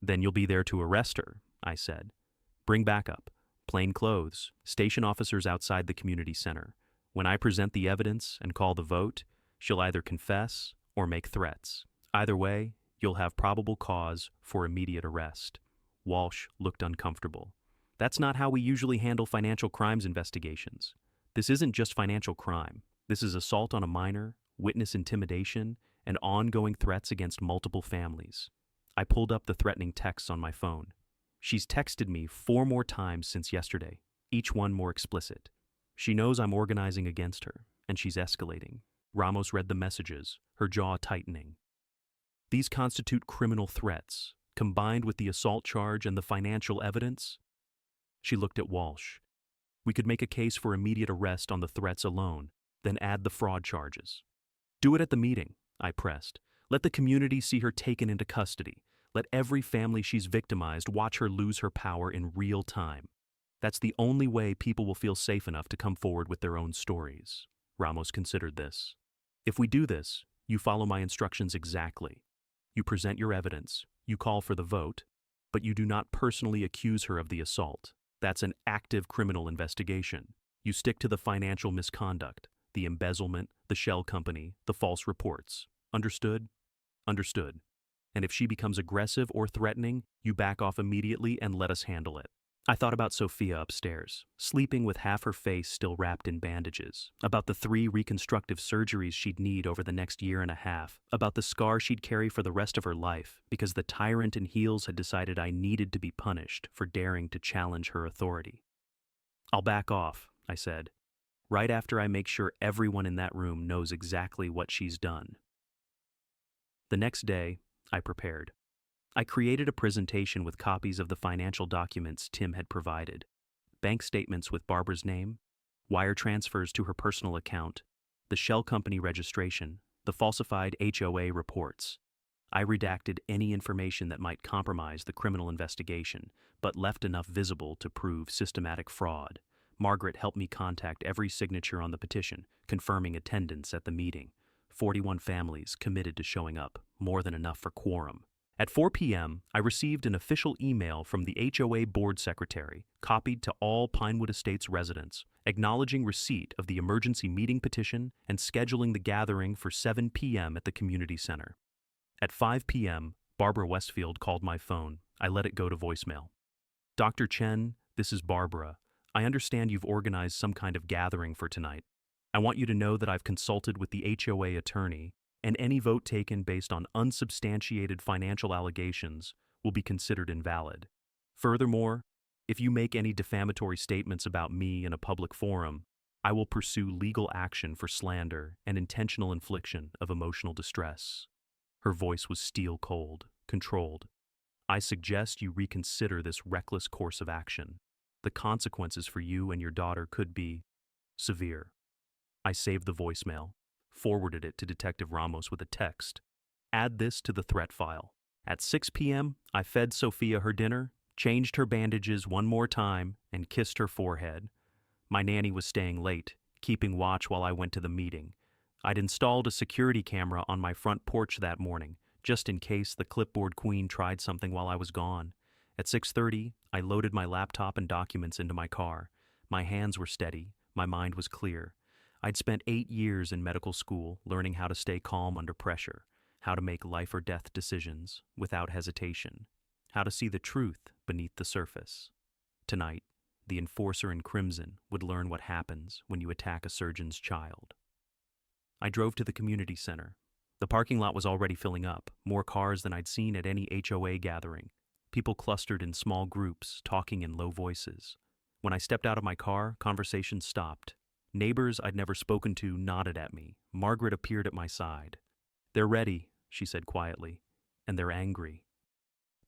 then you'll be there to arrest her, I said. Bring backup, plain clothes, station officers outside the community center. When I present the evidence and call the vote, she'll either confess or make threats. Either way, you'll have probable cause for immediate arrest. Walsh looked uncomfortable. That's not how we usually handle financial crimes investigations. This isn't just financial crime. This is assault on a minor, witness intimidation, and ongoing threats against multiple families. I pulled up the threatening texts on my phone. She's texted me 4 more times since yesterday, each one more explicit. She knows I'm organizing against her, and she's escalating. Ramos read the messages, her jaw tightening. These constitute criminal threats, combined with the assault charge and the financial evidence. She looked at Walsh. We could make a case for immediate arrest on the threats alone, then add the fraud charges. Do it at the meeting, I pressed. Let the community see her taken into custody. Let every family she's victimized watch her lose her power in real time. That's the only way people will feel safe enough to come forward with their own stories. Ramos considered this. If we do this, you follow my instructions exactly. You present your evidence, you call for the vote, but you do not personally accuse her of the assault. That's an active criminal investigation. You stick to the financial misconduct, the embezzlement, the shell company, the false reports. Understood? Understood. And if she becomes aggressive or threatening, you back off immediately and let us handle it. I thought about Sophia upstairs, sleeping with half her face still wrapped in bandages, about the 3 reconstructive surgeries she'd need over the next year and a half, about the scar she'd carry for the rest of her life because the tyrant in heels had decided I needed to be punished for daring to challenge her authority. I'll back off, I said, right after I make sure everyone in that room knows exactly what she's done. The next day, I prepared. I created a presentation with copies of the financial documents Tim had provided, bank statements with Barbara's name, wire transfers to her personal account, the shell company registration, the falsified HOA reports. I redacted any information that might compromise the criminal investigation, but left enough visible to prove systematic fraud. Margaret helped me contact every signature on the petition, confirming attendance at the meeting. 41 families committed to showing up, more than enough for quorum. At 4 p.m., I received an official email from the HOA board secretary, copied to all Pinewood Estates residents, acknowledging receipt of the emergency meeting petition and scheduling the gathering for 7 p.m. at the community center. At 5 p.m., Barbara Westfield called my phone. I let it go to voicemail. Dr. Chen, this is Barbara. I understand you've organized some kind of gathering for tonight. I want you to know that I've consulted with the HOA attorney, and any vote taken based on unsubstantiated financial allegations will be considered invalid. Furthermore, if you make any defamatory statements about me in a public forum, I will pursue legal action for slander and intentional infliction of emotional distress. Her voice was steel-cold, controlled. I suggest you reconsider this reckless course of action. The consequences for you and your daughter could be severe. I saved the voicemail, forwarded it to Detective Ramos with a text. Add this to the threat file. At 6 p.m., I fed Sophia her dinner, changed her bandages one more time, and kissed her forehead. My nanny was staying late, keeping watch while I went to the meeting. I'd installed a security camera on my front porch that morning, just in case the clipboard queen tried something while I was gone. At 6:30, I loaded my laptop and documents into my car. My hands were steady, my mind was clear. I'd spent 8 years in medical school learning how to stay calm under pressure, how to make life or death decisions without hesitation, how to see the truth beneath the surface. Tonight, the enforcer in crimson would learn what happens when you attack a surgeon's child. I drove to the community center. The parking lot was already filling up, more cars than I'd seen at any HOA gathering. People clustered in small groups, talking in low voices. When I stepped out of my car, conversation stopped. Neighbors I'd never spoken to nodded at me. Margaret appeared at my side. "They're ready," she said quietly, "and they're angry."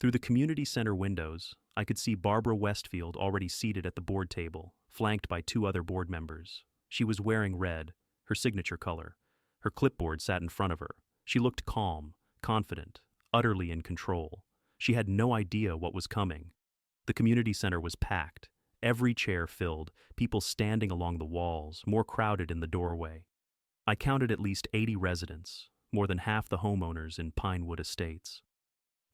Through the community center windows, I could see Barbara Westfield already seated at the board table, flanked by two other board members. She was wearing red, her signature color. Her clipboard sat in front of her. She looked calm, confident, utterly in control. She had no idea what was coming. The community center was packed, every chair filled, people standing along the walls, more crowded in the doorway. I counted at least 80 residents, more than half the homeowners in Pinewood Estates.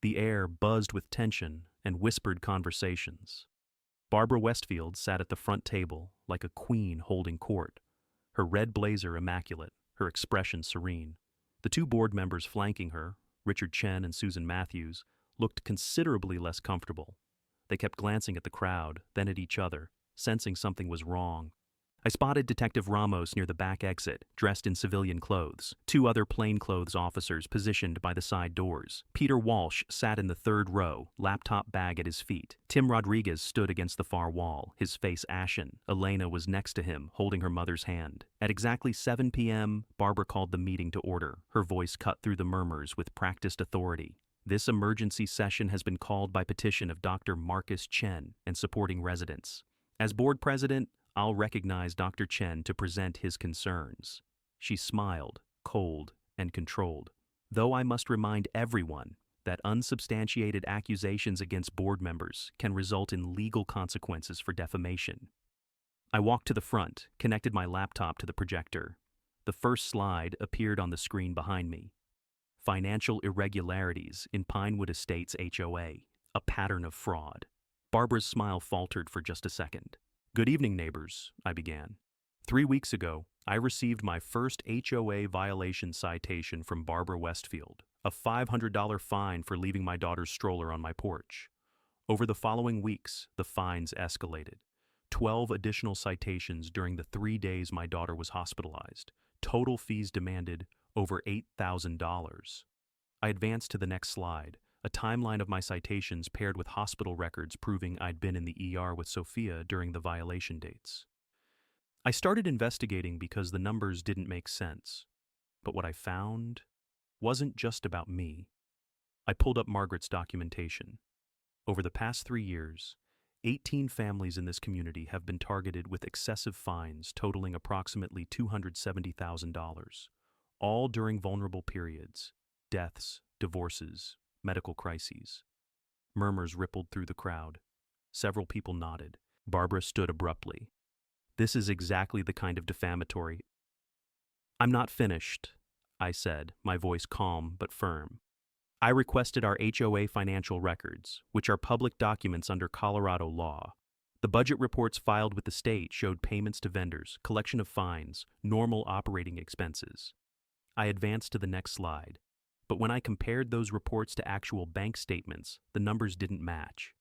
The air buzzed with tension and whispered conversations. Barbara Westfield sat at the front table like a queen holding court, her red blazer immaculate, her expression serene. The two board members flanking her, Richard Chen and Susan Matthews, looked considerably less comfortable. They kept glancing at the crowd, then at each other, sensing something was wrong. I spotted Detective Ramos near the back exit, dressed in civilian clothes. Two other plainclothes officers positioned by the side doors. Peter Walsh sat in the third row, laptop bag at his feet. Tim Rodriguez stood against the far wall, his face ashen. Elena was next to him, holding her mother's hand. At exactly 7 p.m., Barbara called the meeting to order, her voice cut through the murmurs with practiced authority. This emergency session has been called by petition of Dr. Marcus Chen and supporting residents. As board president, I'll recognize Dr. Chen to present his concerns. She smiled, cold and controlled. Though I must remind everyone that unsubstantiated accusations against board members can result in legal consequences for defamation. I walked to the front, connected my laptop to the projector. The first slide appeared on the screen behind me. Financial irregularities in Pinewood Estates HOA, a pattern of fraud. Barbara's smile faltered for just a second. "Good evening, neighbors," I began. 3 weeks ago, I received my first HOA violation citation from Barbara Westfield, a $500 fine for leaving my daughter's stroller on my porch. Over the following weeks, the fines escalated. 12 additional citations during the 3 days my daughter was hospitalized. Total fees demanded over $8,000. I advanced to the next slide, a timeline of my citations paired with hospital records proving I'd been in the ER with Sophia during the violation dates. I started investigating because the numbers didn't make sense. But what I found wasn't just about me. I pulled up Margaret's documentation. Over the past 3 years, 18 families in this community have been targeted with excessive fines totaling approximately $270,000, all during vulnerable periods, deaths, divorces, medical crises. Murmurs rippled through the crowd. Several people nodded. Barbara stood abruptly. "This is exactly the kind of defamatory—" "I'm not finished," I said, my voice calm but firm. "I requested our HOA financial records, which are public documents under Colorado law. The budget reports filed with the state showed payments to vendors, collection of fines, normal operating expenses." I advanced to the next slide. But when I compared those reports to actual bank statements, the numbers didn't match.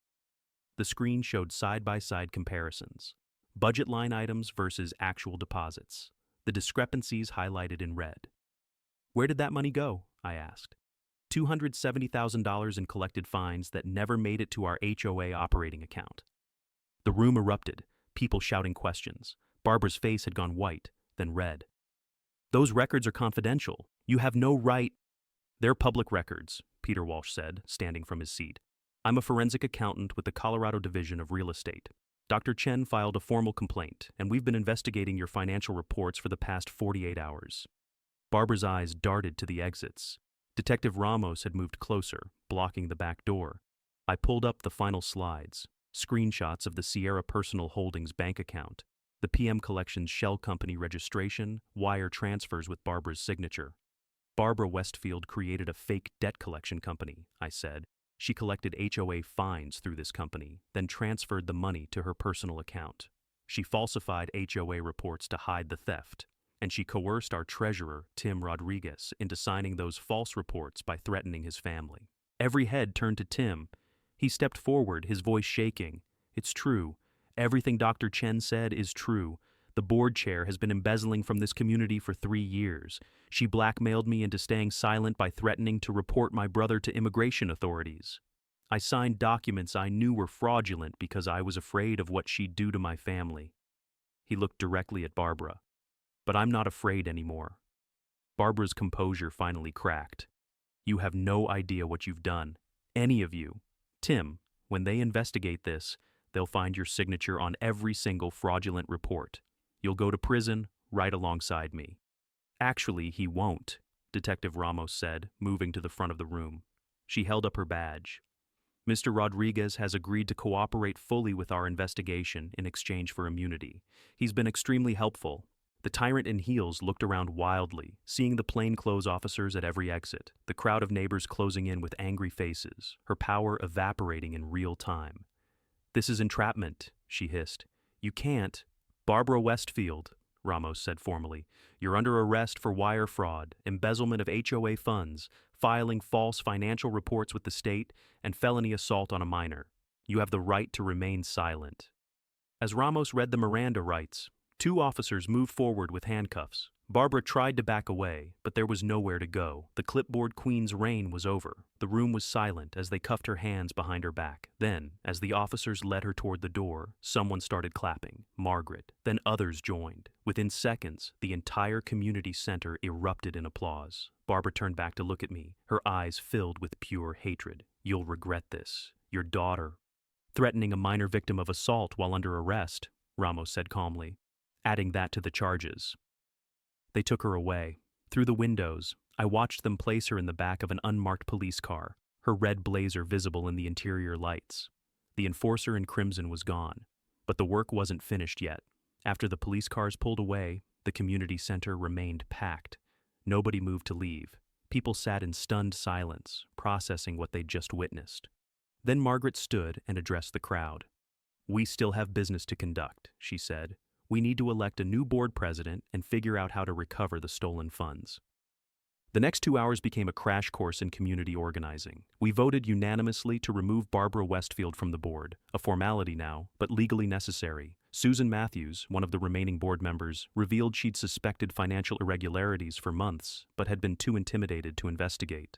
The screen showed side-by-side comparisons. Budget line items versus actual deposits. The discrepancies highlighted in red. "Where did that money go?" I asked. $270,000 in collected fines that never made it to our HOA operating account. The room erupted, people shouting questions. Barbara's face had gone white, then red. "Those records are confidential. You have no right—" "They're public records," Peter Walsh said, standing from his seat. "I'm a forensic accountant with the Colorado Division of Real Estate. Dr. Chen filed a formal complaint, and we've been investigating your financial reports for the past 48 hours. Barbara's eyes darted to the exits. Detective Ramos had moved closer, blocking the back door. I pulled up the final slides, screenshots of the Sierra Personal Holdings bank account, the PM Collections shell company registration, wire transfers with Barbara's signature. "Barbara Westfield created a fake debt collection company," I said. "She collected HOA fines through this company, then transferred the money to her personal account. She falsified HOA reports to hide the theft, and she coerced our treasurer, Tim Rodriguez, into signing those false reports by threatening his family." Every head turned to Tim. He stepped forward, his voice shaking. "It's true. Everything Dr. Chen said is true. The board chair has been embezzling from this community for 3 years. She blackmailed me into staying silent by threatening to report my brother to immigration authorities. I signed documents I knew were fraudulent because I was afraid of what she'd do to my family." He looked directly at Barbara. "But I'm not afraid anymore." Barbara's composure finally cracked. "You have no idea what you've done. Any of you. Tim, when they investigate this, they'll find your signature on every single fraudulent report. You'll go to prison right alongside me." "Actually, he won't," Detective Ramos said, moving to the front of the room. She held up her badge. "Mr. Rodriguez has agreed to cooperate fully with our investigation in exchange for immunity. He's been extremely helpful." The tyrant in heels looked around wildly, seeing the plainclothes officers at every exit, the crowd of neighbors closing in with angry faces, her power evaporating in real time. "This is entrapment," she hissed. "You can't—" "Barbara Westfield," Ramos said formally, "you're under arrest for wire fraud, embezzlement of HOA funds, filing false financial reports with the state, and felony assault on a minor. You have the right to remain silent." As Ramos read the Miranda rights, 2 officers moved forward with handcuffs. Barbara tried to back away, but there was nowhere to go. The clipboard queen's reign was over. The room was silent as they cuffed her hands behind her back. Then, as the officers led her toward the door, someone started clapping. Margaret. Then others joined. Within seconds, the entire community center erupted in applause. Barbara turned back to look at me, her eyes filled with pure hatred. "You'll regret this. Your daughter—" "Threatening a minor victim of assault while under arrest," Ramos said calmly, adding that to the charges. They took her away. Through the windows, I watched them place her in the back of an unmarked police car, her red blazer visible in the interior lights. The enforcer in crimson was gone, but the work wasn't finished yet. After the police cars pulled away, the community center remained packed. Nobody moved to leave. People sat in stunned silence, processing what they'd just witnessed. Then Margaret stood and addressed the crowd. "We still have business to conduct," she said. "We need to elect a new board president and figure out how to recover the stolen funds." The next 2 hours became a crash course in community organizing. We voted unanimously to remove Barbara Westfield from the board, a formality now, but legally necessary. Susan Matthews, one of the remaining board members, revealed she'd suspected financial irregularities for months, but had been too intimidated to investigate.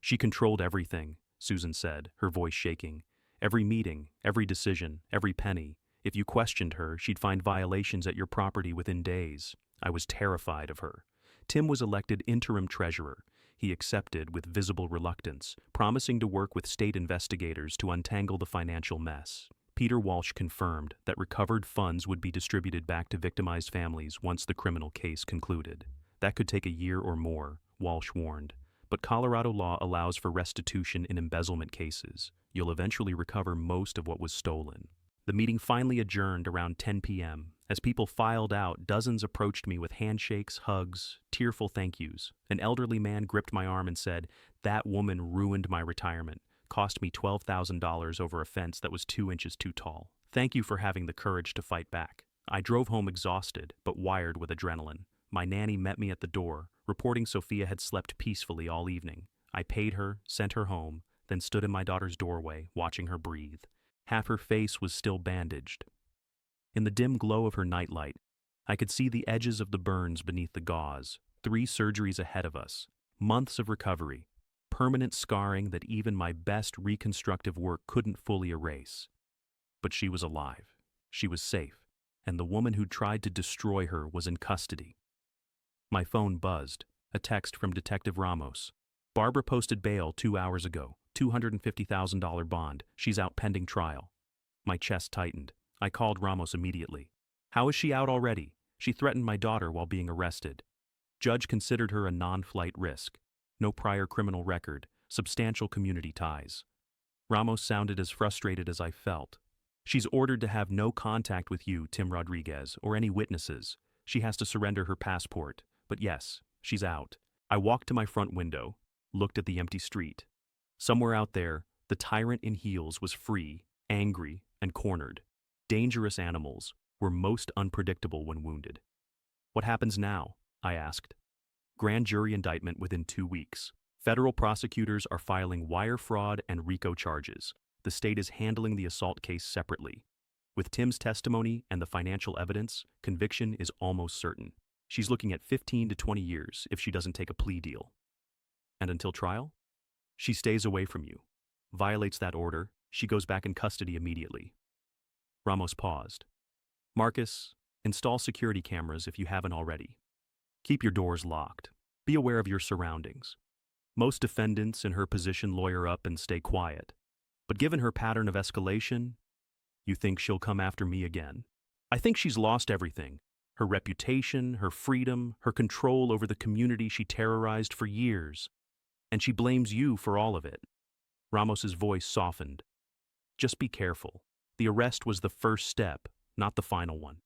"She controlled everything," Susan said, her voice shaking. "Every meeting, every decision, every penny. If you questioned her, she'd find violations at your property within days." I was terrified of her. Tim was elected interim treasurer. He accepted with visible reluctance, promising to work with state investigators to untangle the financial mess. Peter Walsh confirmed that recovered funds would be distributed back to victimized families once the criminal case concluded. That could take a year or more, Walsh warned. But Colorado law allows for restitution in embezzlement cases. You'll eventually recover most of what was stolen. The meeting finally adjourned around 10 p.m. As people filed out, dozens approached me with handshakes, hugs, tearful thank yous. An elderly man gripped my arm and said, "That woman ruined my retirement, cost me $12,000 over a fence that was 2 inches too tall. Thank you for having the courage to fight back." I drove home exhausted, but wired with adrenaline. My nanny met me at the door, reporting Sophia had slept peacefully all evening. I paid her, sent her home, then stood in my daughter's doorway, watching her breathe. Half her face was still bandaged. In the dim glow of her nightlight, I could see the edges of the burns beneath the gauze. 3 surgeries ahead of us, months of recovery, permanent scarring that even my best reconstructive work couldn't fully erase. But she was alive. She was safe, and the woman who tried to destroy her was in custody. My phone buzzed, a text from Detective Ramos. "Barbara posted bail 2 hours ago. $250,000 bond. She's out pending trial." My chest tightened. I called Ramos immediately. "How is she out already? She threatened my daughter while being arrested." Judge considered her a non-flight risk. No prior criminal record, substantial community ties. Ramos sounded as frustrated as I felt. "She's ordered to have no contact with you, Tim Rodriguez, or any witnesses. She has to surrender her passport. But yes, she's out." I walked to my front window, looked at the empty street. Somewhere out there, the tyrant in heels was free, angry, and cornered. Dangerous animals were most unpredictable when wounded. "What happens now?" I asked. "Grand jury indictment within 2 weeks. Federal prosecutors are filing wire fraud and RICO charges. The state is handling the assault case separately. With Tim's testimony and the financial evidence, conviction is almost certain. She's looking at 15 to 20 years if she doesn't take a plea deal. And until trial? She stays away from you. Violates that order, she goes back in custody immediately." Ramos paused. "Marcus, install security cameras if you haven't already. Keep your doors locked. Be aware of your surroundings. Most defendants in her position lawyer up and stay quiet. But given her pattern of escalation, you think she'll come after me again. I think she's lost everything. Her reputation, her freedom, her control over the community she terrorized for years. And she blames you for all of it. Ramos's voice softened. Just be careful. The arrest was the first step, not the final one.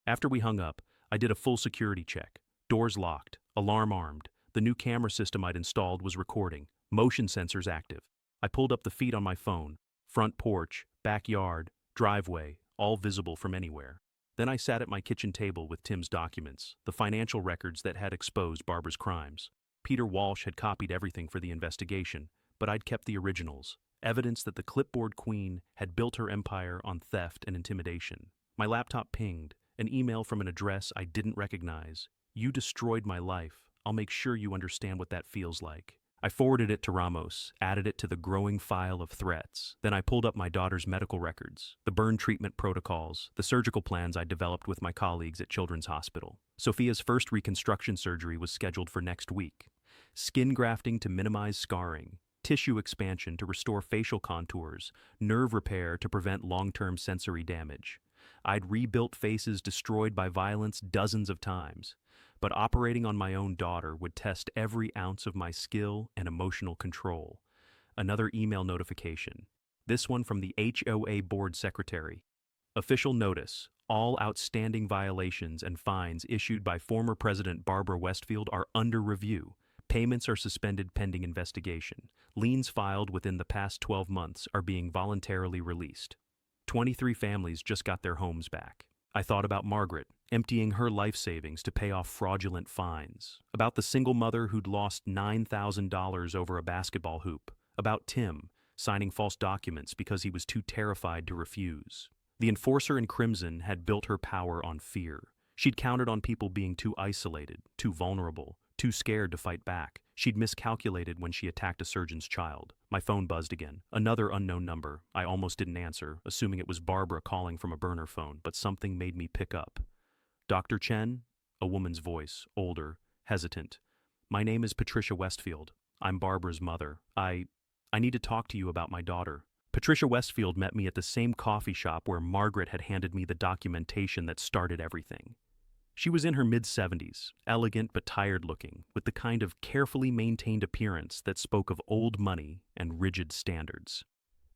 After we hung up, I did a full security check. Doors locked, alarm armed. The new camera system I'd installed was recording, motion sensors active. I pulled up the feed on my phone. Front porch, backyard, driveway, all visible from anywhere. Then I sat at my kitchen table with Tim's documents, the financial records that had exposed Barbara's crimes. Peter Walsh had copied everything for the investigation, but I'd kept the originals, evidence that the clipboard queen had built her empire on theft and intimidation. My laptop pinged, an email from an address I didn't recognize. You destroyed my life. I'll make sure you understand what that feels like. I forwarded it to Ramos, added it to the growing file of threats. Then I pulled up my daughter's medical records, the burn treatment protocols, the surgical plans I developed with my colleagues at Children's Hospital. Sophia's first reconstruction surgery was scheduled for next week. Skin grafting to minimize scarring, tissue expansion to restore facial contours, nerve repair to prevent long-term sensory damage. I'd rebuilt faces destroyed by violence dozens of times, but operating on my own daughter would test every ounce of my skill and emotional control. Another email notification, this one from the HOA board secretary. Official notice, all outstanding violations and fines issued by former President Barbara Westfield are under review. Payments are suspended pending investigation. Liens filed within the past 12 months are being voluntarily released. 23 families just got their homes back. I thought about Margaret, emptying her life savings to pay off fraudulent fines. About the single mother who'd lost $9,000 over a basketball hoop. About Tim, signing false documents because he was too terrified to refuse. The enforcer in Crimson had built her power on fear. She'd counted on people being too isolated, too vulnerable, too scared to fight back. She'd miscalculated when she attacked a surgeon's child. My phone buzzed again. Another unknown number. I almost didn't answer, assuming it was Barbara calling from a burner phone, but something made me pick up. Dr. Chen? A woman's voice, older, hesitant. My name is Patricia Westfield. I'm Barbara's mother. I need to talk to you about my daughter. Patricia Westfield met me at the same coffee shop where Margaret had handed me the documentation that started everything. She was in her mid-70s, elegant but tired-looking, with the kind of carefully maintained appearance that spoke of old money and rigid standards.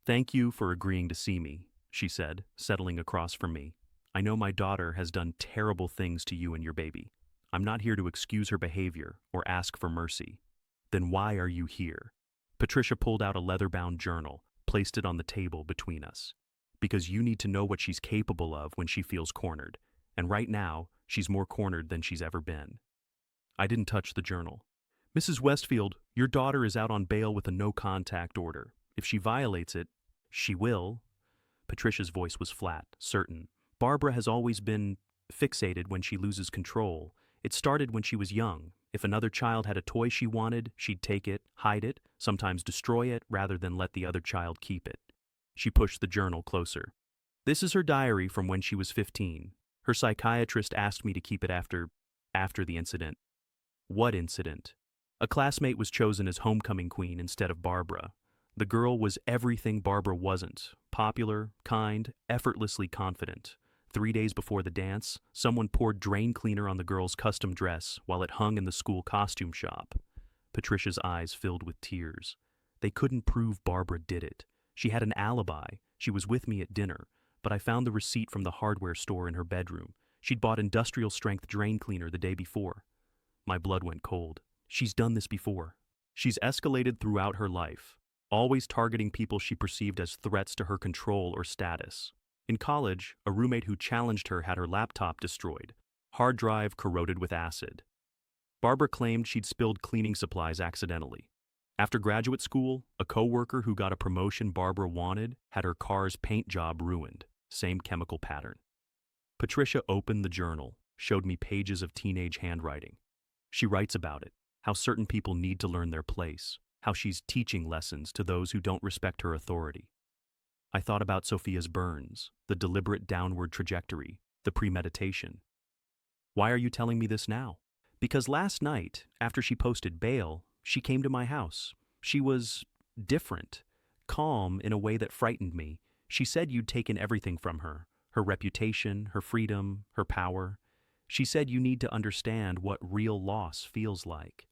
"Thank you for agreeing to see me," she said, settling across from me. "I know my daughter has done terrible things to you and your baby. I'm not here to excuse her behavior or ask for mercy. Then why are you here?" Patricia pulled out a leather-bound journal, placed it on the table between us. "Because you need to know what she's capable of when she feels cornered. And right now, she's more cornered than she's ever been." I didn't touch the journal. "Mrs. Westfield, your daughter is out on bail with a no-contact order. If she violates it, she will." Patricia's voice was flat, certain. "Barbara has always been fixated when she loses control. It started when she was young. If another child had a toy she wanted, she'd take it, hide it, sometimes destroy it, rather than let the other child keep it." She pushed the journal closer. "This is her diary from when she was 15. Her psychiatrist asked me to keep it after the incident." "What incident?" "A classmate was chosen as homecoming queen instead of Barbara. The girl was everything Barbara wasn't. Popular, kind, effortlessly confident. 3 days before the dance, someone poured drain cleaner on the girl's custom dress while it hung in the school costume shop." Patricia's eyes filled with tears. "They couldn't prove Barbara did it. She had an alibi. She was with me at dinner. But I found the receipt from the hardware store in her bedroom. She'd bought industrial-strength drain cleaner the day before." My blood went cold. "She's done this before. She's escalated throughout her life, always targeting people she perceived as threats to her control or status. In college, a roommate who challenged her had her laptop destroyed, hard drive corroded with acid. Barbara claimed she'd spilled cleaning supplies accidentally. After graduate school, a coworker who got a promotion Barbara wanted had her car's paint job ruined. Same chemical pattern." Patricia opened the journal, showed me pages of teenage handwriting. She writes about it, how certain people need to learn their place, how she's teaching lessons to those who don't respect her authority. I thought about Sophia's burns, the deliberate downward trajectory, the premeditation. "Why are you telling me this now?" "Because last night, after she posted bail, she came to my house. She was different, calm in a way that frightened me. She said you'd taken everything from her, her reputation, her freedom, her power. She said you need to understand what real loss feels like.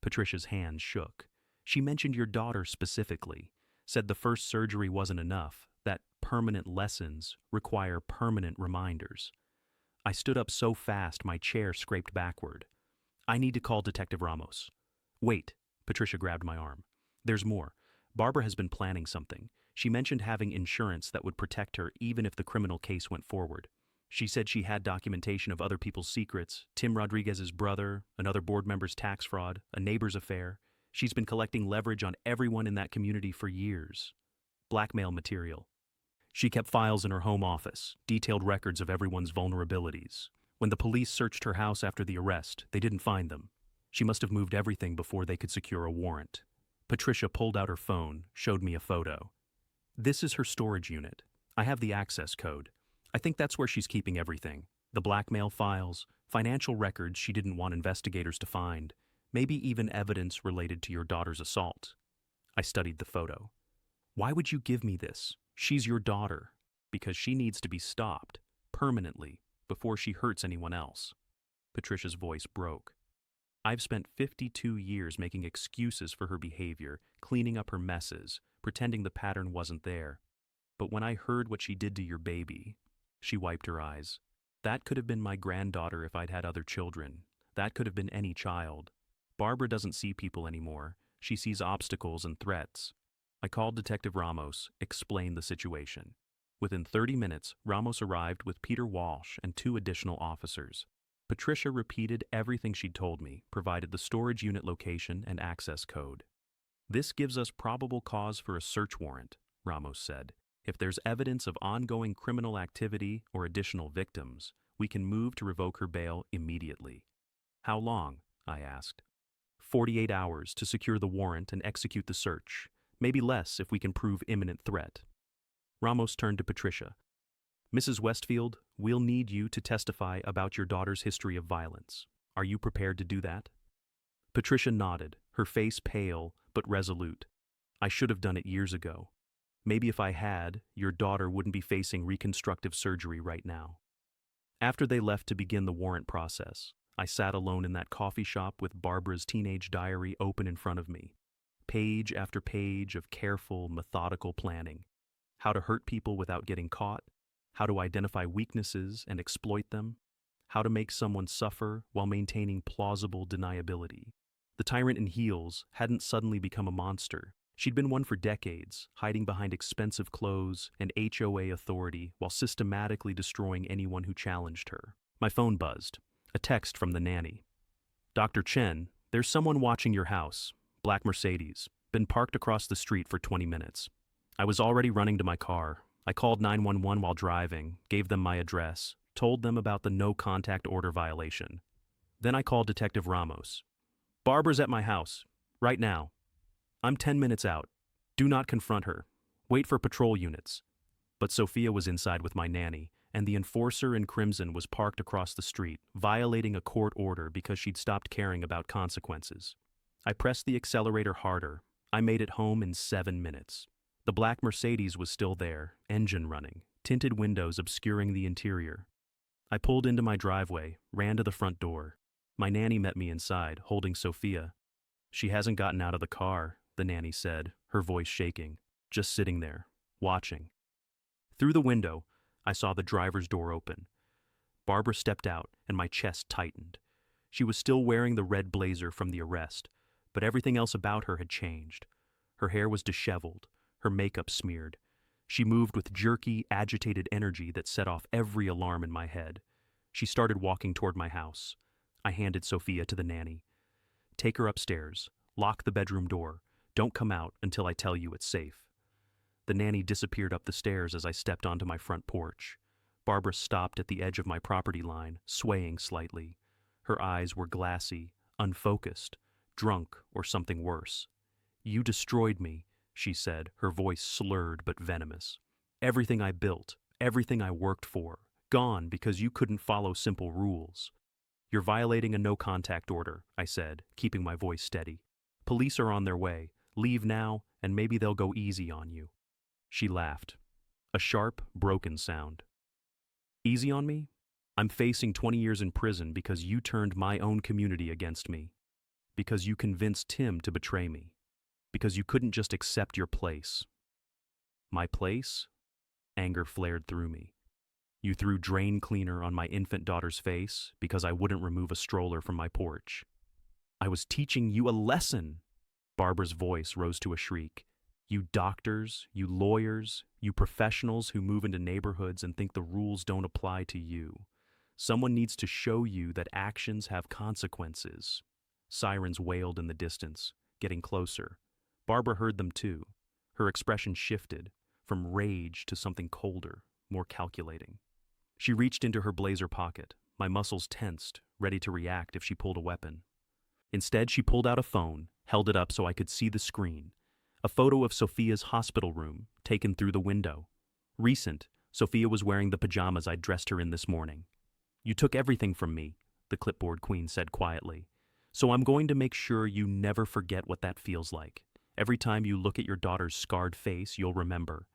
Patricia's hand shook. She mentioned your daughter specifically, said the first surgery wasn't enough, that permanent lessons require permanent reminders. I stood up so fast my chair scraped backward. I need to call Detective Ramos. Wait, Patricia grabbed my arm. There's more. Barbara has been planning something. She mentioned having insurance that would protect her even if the criminal case went forward. She said she had documentation of other people's secrets, Tim Rodriguez's brother, another board member's tax fraud, a neighbor's affair. She's been collecting leverage on everyone in that community for years. Blackmail material. She kept files in her home office, detailed records of everyone's vulnerabilities. When the police searched her house after the arrest, they didn't find them. She must have moved everything before they could secure a warrant. Patricia pulled out her phone, showed me a photo. This is her storage unit. I have the access code. I think that's where she's keeping everything. The blackmail files, financial records she didn't want investigators to find, maybe even evidence related to your daughter's assault. I studied the photo. Why would you give me this? She's your daughter. Because she needs to be stopped, permanently, before she hurts anyone else. Patricia's voice broke. I've spent 52 years making excuses for her behavior, cleaning up her messes, pretending the pattern wasn't there. But when I heard what she did to your baby, she wiped her eyes. That could have been my granddaughter if I'd had other children. That could have been any child. Barbara doesn't see people anymore. She sees obstacles and threats. I called Detective Ramos, explained the situation. Within 30 minutes, Ramos arrived with Peter Walsh and 2 additional officers. Patricia repeated everything she'd told me, provided the storage unit location and access code. This gives us probable cause for a search warrant, Ramos said. If there's evidence of ongoing criminal activity or additional victims, we can move to revoke her bail immediately. How long? I asked. 48 hours to secure the warrant and execute the search. Maybe less if we can prove imminent threat. Ramos turned to Patricia. Mrs. Westfield, we'll need you to testify about your daughter's history of violence. Are you prepared to do that? Patricia nodded, her face pale but resolute. I should have done it years ago. Maybe if I had, your daughter wouldn't be facing reconstructive surgery right now. After they left to begin the warrant process, I sat alone in that coffee shop with Barbara's teenage diary open in front of me. Page after page of careful, methodical planning. How to hurt people without getting caught. How to identify weaknesses and exploit them. How to make someone suffer while maintaining plausible deniability. The tyrant in heels hadn't suddenly become a monster. She'd been one for decades, hiding behind expensive clothes and HOA authority while systematically destroying anyone who challenged her. My phone buzzed. A text from the nanny. Dr. Chen, there's someone watching your house. Black Mercedes. Been parked across the street for 20 minutes. I was already running to my car. I called 911 while driving, gave them my address, told them about the no-contact order violation. Then I called Detective Ramos. Barbara's at my house. Right now. I'm 10 minutes out. Do not confront her. Wait for patrol units. But Sophia was inside with my nanny, and the enforcer in crimson was parked across the street, violating a court order because she'd stopped caring about consequences. I pressed the accelerator harder. I made it home in 7 minutes. The black Mercedes was still there, engine running, tinted windows obscuring the interior. I pulled into my driveway, ran to the front door. My nanny met me inside, holding Sophia. She hasn't gotten out of the car, the nanny said, her voice shaking, just sitting there, watching. Through the window, I saw the driver's door open. Barbara stepped out, and my chest tightened. She was still wearing the red blazer from the arrest, but everything else about her had changed. Her hair was disheveled, her makeup smeared. She moved with jerky, agitated energy that set off every alarm in my head. She started walking toward my house. I handed Sophia to the nanny. Take her upstairs. Lock the bedroom door. Don't come out until I tell you it's safe. The nanny disappeared up the stairs as I stepped onto my front porch. Barbara stopped at the edge of my property line, swaying slightly. Her eyes were glassy, unfocused, drunk or something worse. You destroyed me, she said, her voice slurred but venomous. Everything I built, everything I worked for, gone because you couldn't follow simple rules. You're violating a no-contact order, I said, keeping my voice steady. Police are on their way. Leave now, and maybe they'll go easy on you." She laughed. A sharp, broken sound. "Easy on me? I'm facing 20 years in prison because you turned my own community against me. Because you convinced Tim to betray me. Because you couldn't just accept your place." "My place?" Anger flared through me. "You threw drain cleaner on my infant daughter's face because I wouldn't remove a stroller from my porch. I was teaching you a lesson." Barbara's voice rose to a shriek. "You doctors, you lawyers, you professionals who move into neighborhoods and think the rules don't apply to you. Someone needs to show you that actions have consequences." Sirens wailed in the distance, getting closer. Barbara heard them too. Her expression shifted, from rage to something colder, more calculating. She reached into her blazer pocket, my muscles tensed, ready to react if she pulled a weapon. Instead, she pulled out a phone, held it up so I could see the screen. A photo of Sophia's hospital room, taken through the window. Recent, Sophia was wearing the pajamas I'd dressed her in this morning. "You took everything from me," the clipboard queen said quietly. "So I'm going to make sure you never forget what that feels like. Every time you look at your daughter's scarred face, you'll remember.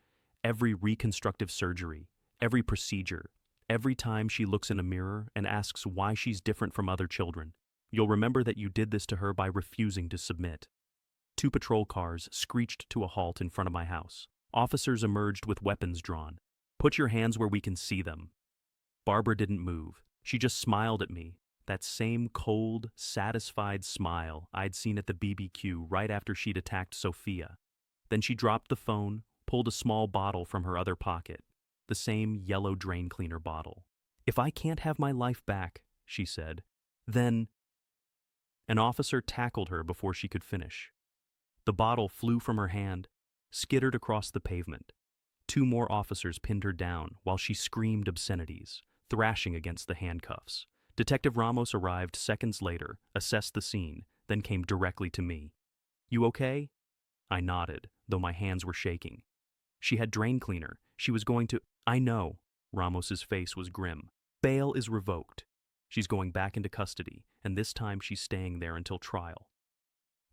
Every reconstructive surgery, every procedure, every time she looks in a mirror and asks why she's different from other children. You'll remember that you did this to her by refusing to submit." 2 patrol cars screeched to a halt in front of my house. Officers emerged with weapons drawn. "Put your hands where we can see them." Barbara didn't move. She just smiled at me, that same cold, satisfied smile I'd seen at the BBQ right after she'd attacked Sophia. Then she dropped the phone, pulled a small bottle from her other pocket, the same yellow drain cleaner bottle. "If I can't have my life back," she said, "then—" An officer tackled her before she could finish. The bottle flew from her hand, skittered across the pavement. 2 more officers pinned her down while she screamed obscenities, thrashing against the handcuffs. Detective Ramos arrived seconds later, assessed the scene, then came directly to me. "You okay?" I nodded, though my hands were shaking. "She had drain cleaner. She was going to—" "I know." Ramos's face was grim. "Bail is revoked. She's going back into custody, and this time she's staying there until trial."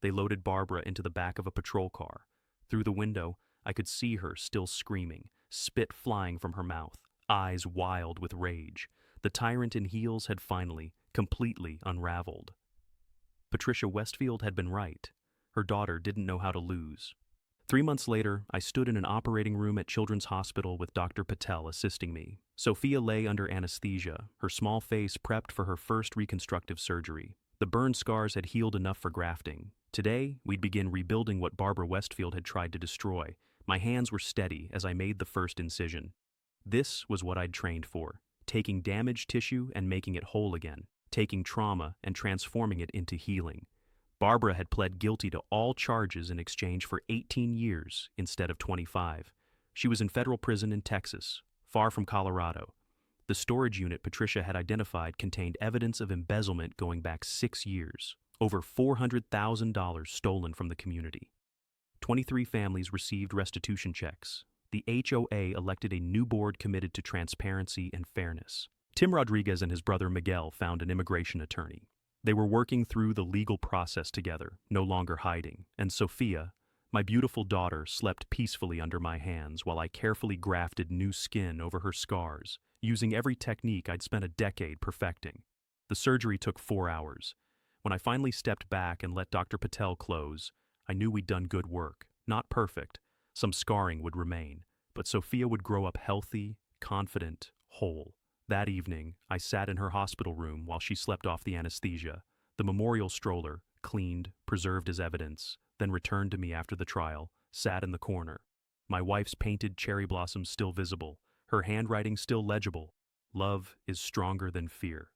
They loaded Barbara into the back of a patrol car. Through the window, I could see her still screaming, spit flying from her mouth, eyes wild with rage. The tyrant in heels had finally, completely unraveled. Patricia Westfield had been right. Her daughter didn't know how to lose. 3 months later, I stood in an operating room at Children's Hospital with Dr. Patel assisting me. Sophia lay under anesthesia, her small face prepped for her first reconstructive surgery. The burn scars had healed enough for grafting. Today, we'd begin rebuilding what Barbara Westfield had tried to destroy. My hands were steady as I made the first incision. This was what I'd trained for, taking damaged tissue and making it whole again, taking trauma and transforming it into healing. Barbara had pled guilty to all charges in exchange for 18 years instead of 25. She was in federal prison in Texas, far from Colorado. The storage unit Patricia had identified contained evidence of embezzlement going back 6 years, over $400,000 stolen from the community. 23 families received restitution checks. The HOA elected a new board committed to transparency and fairness. Tim Rodriguez and his brother Miguel found an immigration attorney. They were working through the legal process together, no longer hiding, and Sophia, my beautiful daughter, slept peacefully under my hands while I carefully grafted new skin over her scars, using every technique I'd spent a decade perfecting. The surgery took 4 hours. When I finally stepped back and let Dr. Patel close, I knew we'd done good work. Not perfect. Some scarring would remain, but Sophia would grow up healthy, confident, whole. That evening, I sat in her hospital room while she slept off the anesthesia. The memorial stroller, cleaned, preserved as evidence, then returned to me after the trial, sat in the corner. My wife's painted cherry blossoms still visible, her handwriting still legible. Love is stronger than fear.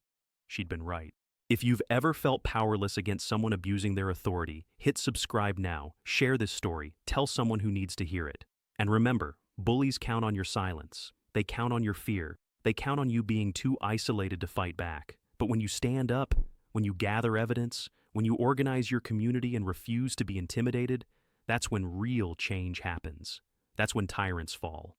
She'd been right. If you've ever felt powerless against someone abusing their authority, hit subscribe now, share this story, tell someone who needs to hear it. And remember, bullies count on your silence. They count on your fear. They count on you being too isolated to fight back. But when you stand up, when you gather evidence, when you organize your community and refuse to be intimidated, that's when real change happens. That's when tyrants fall.